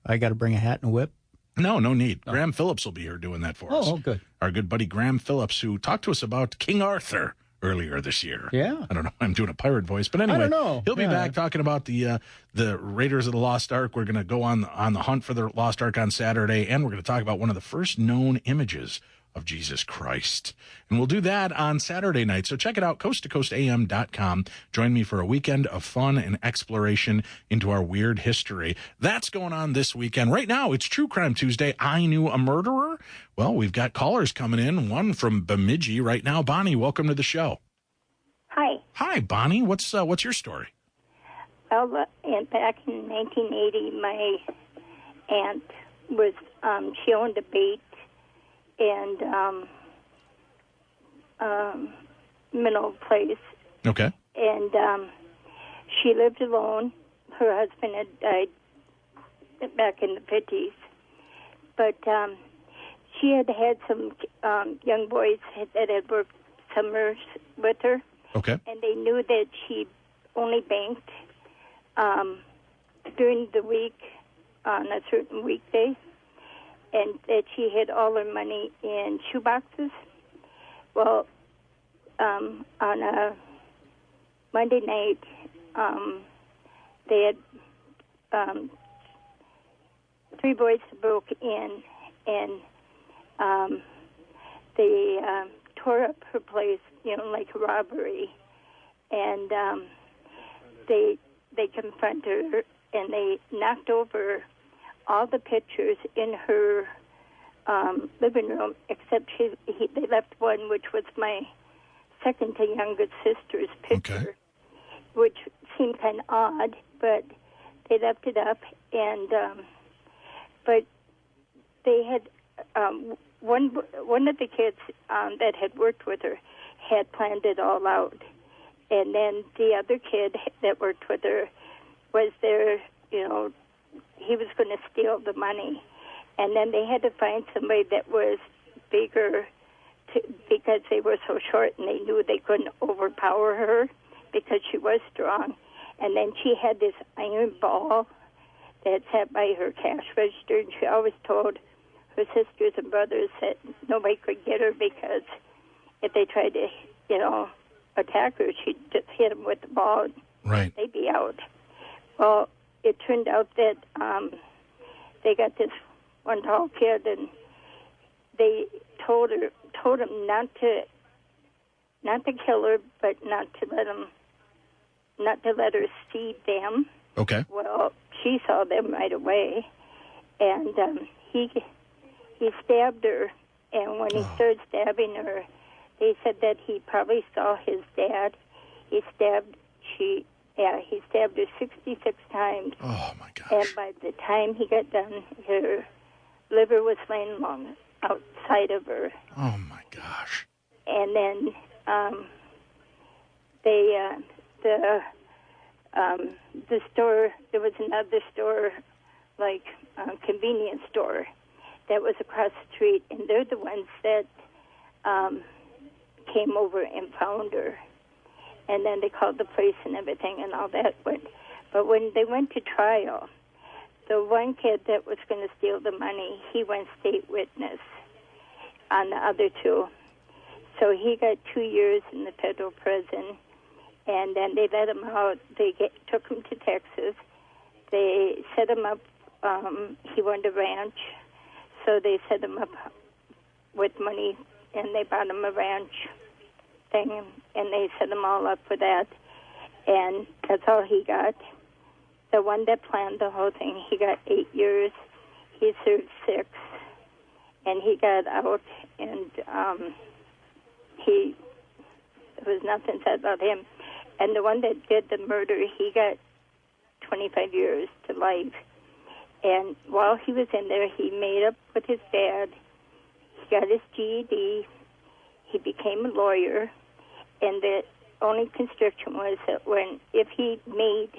I got to bring a hat and a whip? No need. Oh. Graham Phillips will be here doing that for us. Oh, good. Our good buddy Graham Phillips, who talked to us about King Arthur earlier this year. Yeah. I don't know. I'm doing a pirate voice. But anyway, I don't know. He'll be back talking about the Raiders of the Lost Ark. We're going to go on the hunt for the Lost Ark on Saturday, and we're going to talk about one of the first known images of Jesus Christ. And we'll do that on Saturday night. So check it out, coasttocoastam.com. Join me for a weekend of fun and exploration into our weird history. That's going on this weekend. Right now, it's True Crime Tuesday. I Knew a Murderer. Well, we've got callers coming in, one from Bemidji right now. Bonnie, welcome to the show. Hi. Hi, Bonnie. What's your story? Well, back in 1980, my aunt was, she owned a bait and mineral place. Okay. And she lived alone. Her husband had died back in the 50s. But she had some young boys that had worked summers with her. Okay. And they knew that she only banked during the week on a certain weekday, and that she had all her money in shoeboxes. Well, on a Monday night, they had three boys broke in, and they tore up her place, like a robbery, and they confronted her, and they knocked over all the pictures in her living room, except they left one, which was my second to youngest sister's picture, which seemed kind of odd, but they left it up, and but they had one of the kids that had worked with her had planned it all out, and then the other kid that worked with her was there, he was going to steal the money, and then they had to find somebody that was bigger because they were so short, and they knew they couldn't overpower her because she was strong. And then she had this iron ball that sat by her cash register, and she always told her sisters and brothers that nobody could get her because if they tried to, attack her, she'd just hit them with the ball, and right. they'd be out. Well, it turned out that they got this one tall kid, and they told him not to kill her, but not to let her see them. Okay. Well, she saw them right away, and he stabbed her. And when he started stabbing her, they said that he probably saw his dad. He stabbed her 66 times. Oh, my gosh. And by the time he got done, her liver was laying along outside of her. Oh, my gosh. And then the store, there was another store, like convenience store, that was across the street, and they're the ones that came over and found her. And then they called the police and everything and all that. But when they went to trial, the one kid that was going to steal the money, he went state witness on the other two. So he got 2 years in the federal prison, and then they let him out. They took him to Texas. They set him up. He wanted a ranch, so they set him up with money, and they bought him a ranch thing, and they set him all up for that. And that's all he got. The one that planned the whole thing, he got 8 years. He served 6, and he got out, and there was nothing said about him. And the one that did the murder, he got 25 years to life. And while he was in there, he made up with his dad. He got his GED. He became a lawyer. And the only constriction was that if he made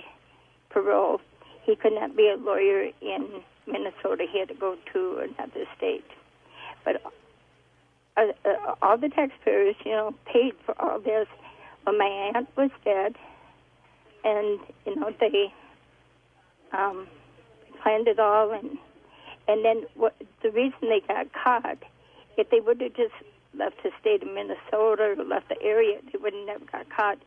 parole, he could not be a lawyer in Minnesota. He had to go to another state. But all the taxpayers, paid for all this. Well, my aunt was dead, and they planned it all, and then the reason they got caught, if they would have just left the state of Minnesota or left the area, they would have never got caught.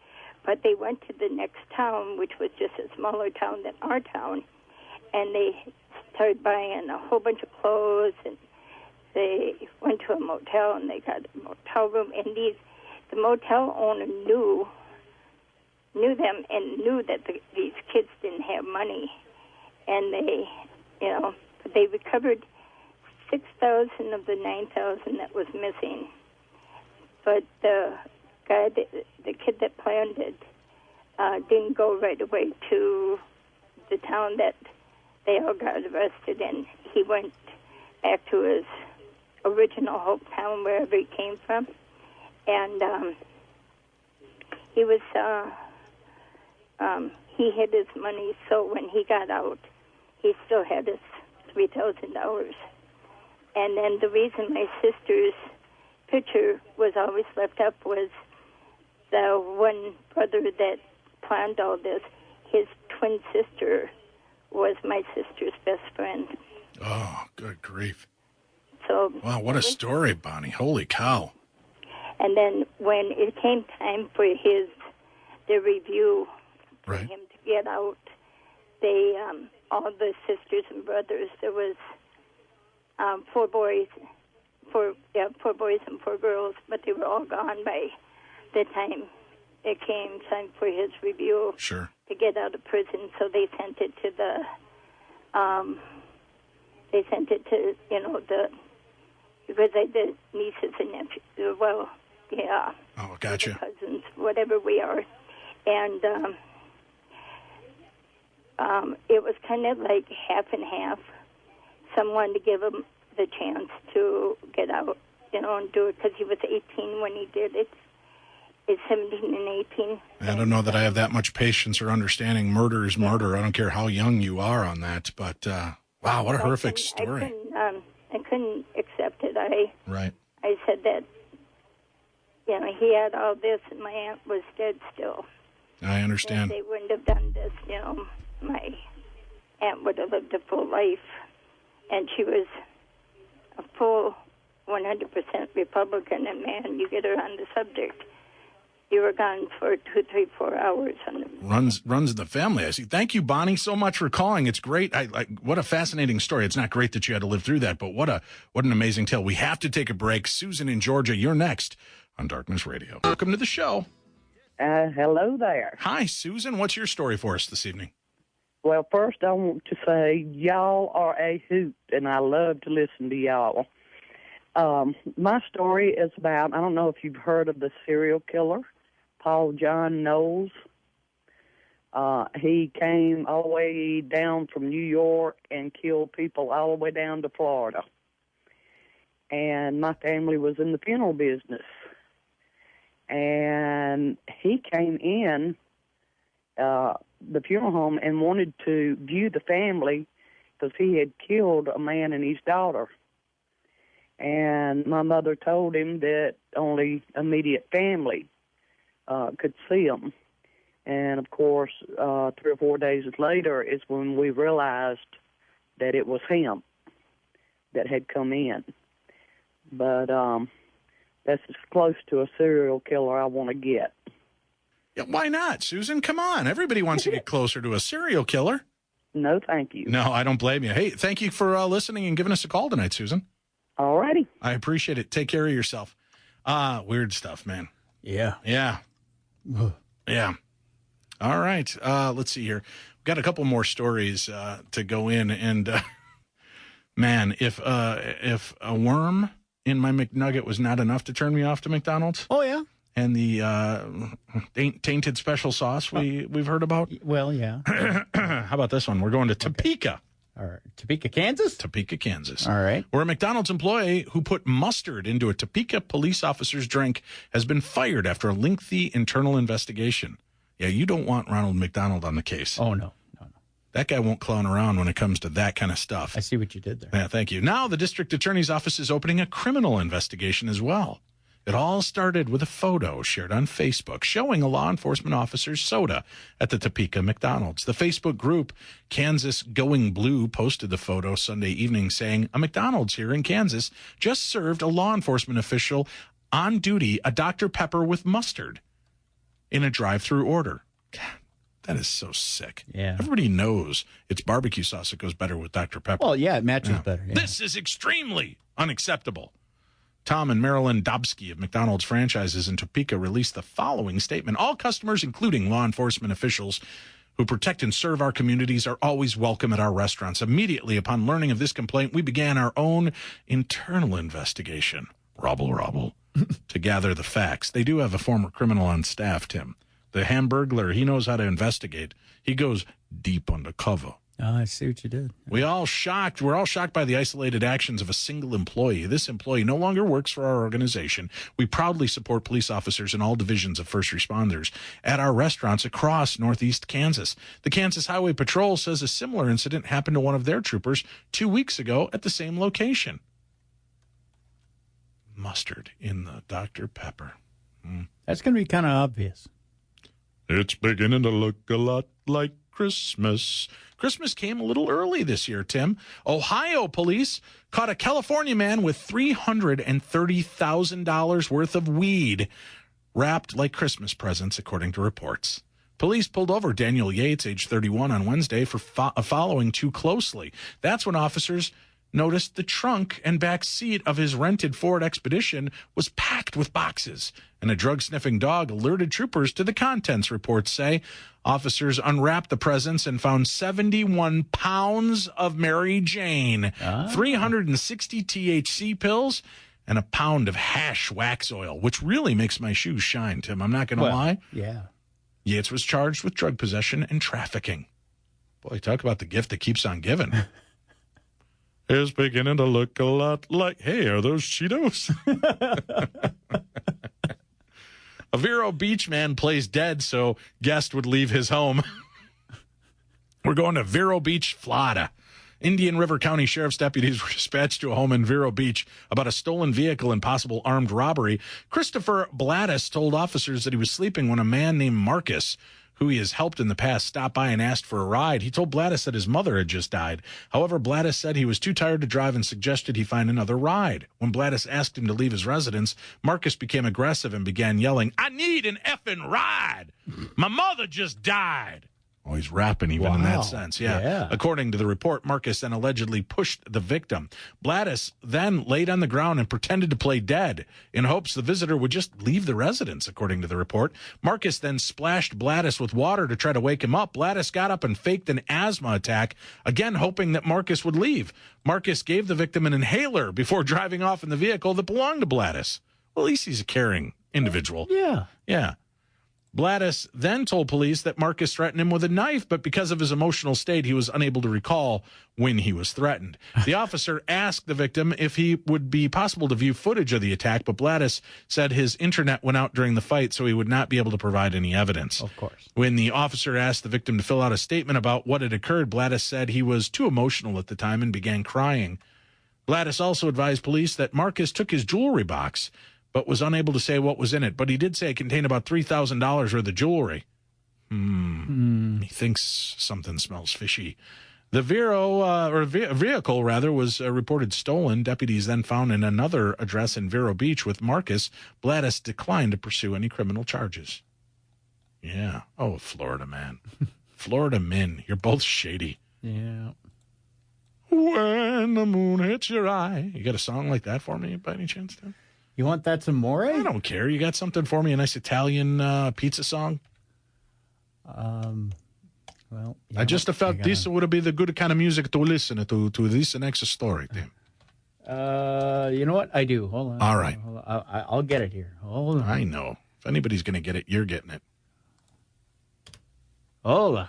But they went to the next town, which was just a smaller town than our town, and they started buying a whole bunch of clothes and they went to a motel and they got a motel room, and the motel owner knew them and knew that these kids didn't have money, and they recovered $6,000 of the $9,000 that was missing. But the guy, the kid that planned it, didn't go right away to the town that they all got arrested in. He went back to his original hometown, wherever he came from, and he hid his money, so when he got out, he still had his $3,000. And then the reason my sister's picture was always left up was the one brother that planned all this, his twin sister was my sister's best friend. Oh, good grief. So wow, what a story, Bonnie. Holy cow. And then when it came time for the review for right. him to get out, they all the sisters and brothers, there was four boys and 4 girls, but they were all gone by the time it came time for his review. Sure. To get out of prison, so they sent it to because they did nieces and nephews. Well, yeah. Oh, gotcha. Cousins, whatever we are, and it was kind of like half and half. Someone to give him the chance to get out, and do it because he was 18 when he did it. Is 17 and 18. I don't know that I have that much patience or understanding. Murder is murder. I don't care how young you are on that. But, wow, what a horrific story. I couldn't accept it. Right. I said that, he had all this and my aunt was dead still. I understand. If they wouldn't have done this, my aunt would have lived a full life. And she was a full 100% Republican. And, man, you get her on the subject. You were gone for 2, 3, 4 hours. Runs in the family. I see. Thank you, Bonnie, so much for calling. It's great. What a fascinating story. It's not great that you had to live through that, but what an amazing tale. We have to take a break. Susan in Georgia, you're next on Darkness Radio. Welcome to the show. Hello there. Hi, Susan. What's your story for us this evening? Well, first I want to say y'all are a hoot, and I love to listen to y'all. My story is about, I don't know if you've heard of the serial killer, Paul John Knowles. He came all the way down from New York and killed people all the way down to Florida. And my family was in the funeral business. And he came in the funeral home and wanted to view the family because he had killed a man and his daughter. And my mother told him that only immediate family could see him. And, of course, 3 or 4 days later is when we realized that it was him that had come in. But that's as close to a serial killer I want to get. Yeah, why not, Susan? Come on. Everybody wants to get closer to a serial killer. No, thank you. No, I don't blame you. Hey, thank you for listening and giving us a call tonight, Susan. All righty. I appreciate it. Take care of yourself. Weird stuff, man. Yeah. Yeah. Yeah. All right. Let's see here. We've got a couple more stories to go in. And, man, if a worm in my McNugget was not enough to turn me off to McDonald's. Oh, yeah. And the tainted special sauce we've heard about. Well, yeah. How about this one? We're going to Topeka. All right. Topeka, Kansas? Topeka, Kansas. All right. Where a McDonald's employee who put mustard into a Topeka police officer's drink has been fired after a lengthy internal investigation. Yeah, you don't want Ronald McDonald on the case. Oh, no. That guy won't clown around when it comes to that kind of stuff. I see what you did there. Yeah, thank you. Now the district attorney's office is opening a criminal investigation as well. It all started with a photo shared on Facebook showing a law enforcement officer's soda at the Topeka McDonald's. The Facebook group Kansas Going Blue posted the photo Sunday evening saying, a McDonald's here in Kansas just served a law enforcement official on duty a Dr. Pepper with mustard in a drive-through order. God, that is so sick. Yeah. Everybody knows it's barbecue sauce that goes better with Dr. Pepper. Well, yeah, it matches better. Yeah. This is extremely Unacceptable. Tom and Marilyn Dobsky of McDonald's franchises in Topeka released the following statement. All customers, including law enforcement officials who protect and serve our communities, are always welcome at our restaurants. Immediately upon learning of this complaint, we began our own internal investigation. Robble. To gather the facts. They do have a former criminal on staff, Tim. The Hamburglar, he knows how to investigate. He goes deep undercover. Oh, I see what you did. We're all shocked by the isolated actions of a single employee. This employee no longer works for our organization. We proudly support police officers in all divisions of first responders at our restaurants across northeast Kansas. The Kansas Highway Patrol says a similar incident happened to one of their troopers 2 weeks ago at the same location. Mustard in the Dr. Pepper. That's going to be kind of obvious. It's beginning to look a lot like Christmas. Christmas came a little early this year, Tim. Ohio police caught a California man with $330,000 worth of weed wrapped like Christmas presents, according to reports. Police pulled over Daniel Yates, age 31, on Wednesday for following too closely. That's when officers noticed the trunk and back seat of his rented Ford Expedition was packed with boxes, and a drug-sniffing dog alerted troopers to the contents, reports say. Officers unwrapped the presents and found 71 pounds of Mary Jane, 360 THC pills, and a pound of hash wax oil, which really makes my shoes shine, Tim. I'm not going to lie. Yeah. Yates was charged with drug possession and trafficking. Boy, talk about the gift that keeps on giving. Is beginning to look a lot like, hey, are those Cheetos? A Vero Beach man plays dead so guest would leave his home. We're going to Vero Beach, Florida. Indian River County Sheriff's deputies were dispatched to a home in Vero Beach about a stolen vehicle and possible armed robbery. Christopher Blattis told officers that he was sleeping when a man named Marcus, who he has helped in the past, stopped by and asked for a ride. He told Blattis that his mother had just died. However, Blattis said he was too tired to drive and suggested he find another ride. When Blattis asked him to leave his residence, Marcus became aggressive and began yelling, "I need an effing ride. My mother just died." Oh, he's rapping even in that sense. Yeah. According to the report, Marcus then allegedly pushed the victim. Blattis then laid on the ground and pretended to play dead in hopes the visitor would just leave the residence, according to the report. Marcus then splashed Blattis with water to try to wake him up. Blattis got up and faked an asthma attack, again hoping that Marcus would leave. Marcus gave the victim an inhaler before driving off in the vehicle that belonged to Blattis. Well, at least he's a caring individual. Yeah. Blattis then told police that Marcus threatened him with a knife, but because of his emotional state, he was unable to recall when he was threatened. The officer asked the victim if he would be possible to view footage of the attack, but Blattis said his internet went out during the fight, so he would not be able to provide any evidence. Of course. When the officer asked the victim to fill out a statement about what had occurred, Blattis said he was too emotional at the time and began crying. Blattis also advised police that Marcus took his jewelry box, but was unable to say what was in it. But he did say it contained about $3,000 worth of jewelry. He thinks something smells fishy. The vehicle was reported stolen. Deputies then found in another address in Vero Beach with Marcus. Blattis declined to pursue any criminal charges. Yeah. Oh, Florida man. Florida men. You're both shady. Yeah. When the moon hits your eye. You got a song like that for me by any chance, Tim? You want that some more? I don't care. You got something for me? A nice Italian pizza song? Well, I just felt this would be the good kind of music to listen to this next story, Tim. You know what? I do. Hold on. All right. Hold on. I'll get it here. Hold on. I know. If anybody's going to get it, you're getting it. Hold on.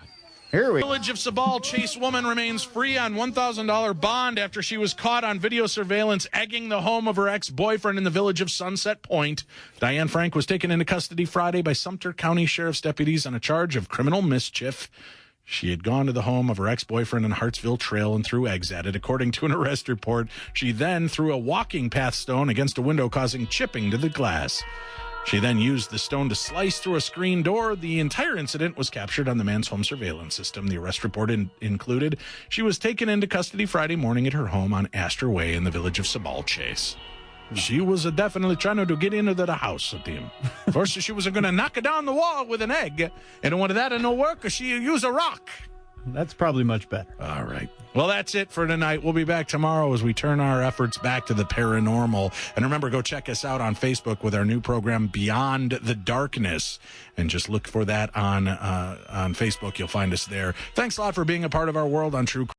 Here we go. Village of Sabal Chase woman remains free on $1,000 bond after she was caught on video surveillance egging the home of her ex-boyfriend in the village of Sunset Point. Diane Frank was taken into custody Friday by Sumter County Sheriff's deputies on a charge of criminal mischief. She had gone to the home of her ex-boyfriend in Hartsville Trail and threw eggs at it. According to an arrest report, she then threw a walking path stone against a window, causing chipping to the glass. She then used the stone to slice through a screen door. The entire incident was captured on the man's home surveillance system. The arrest report included she was taken into custody Friday morning at her home on Astor Way in the village of Sabal Chase. She was definitely trying to get into the house with him. First, she was going to knock down the wall with an egg. And when that didn't work, she used a rock. That's probably much better. All right. Well, that's it for tonight. We'll be back tomorrow as we turn our efforts back to the paranormal. And remember, go check us out on Facebook with our new program, Beyond the Darkness. And just look for that on Facebook. You'll find us there. Thanks a lot for being a part of our world on True Crime.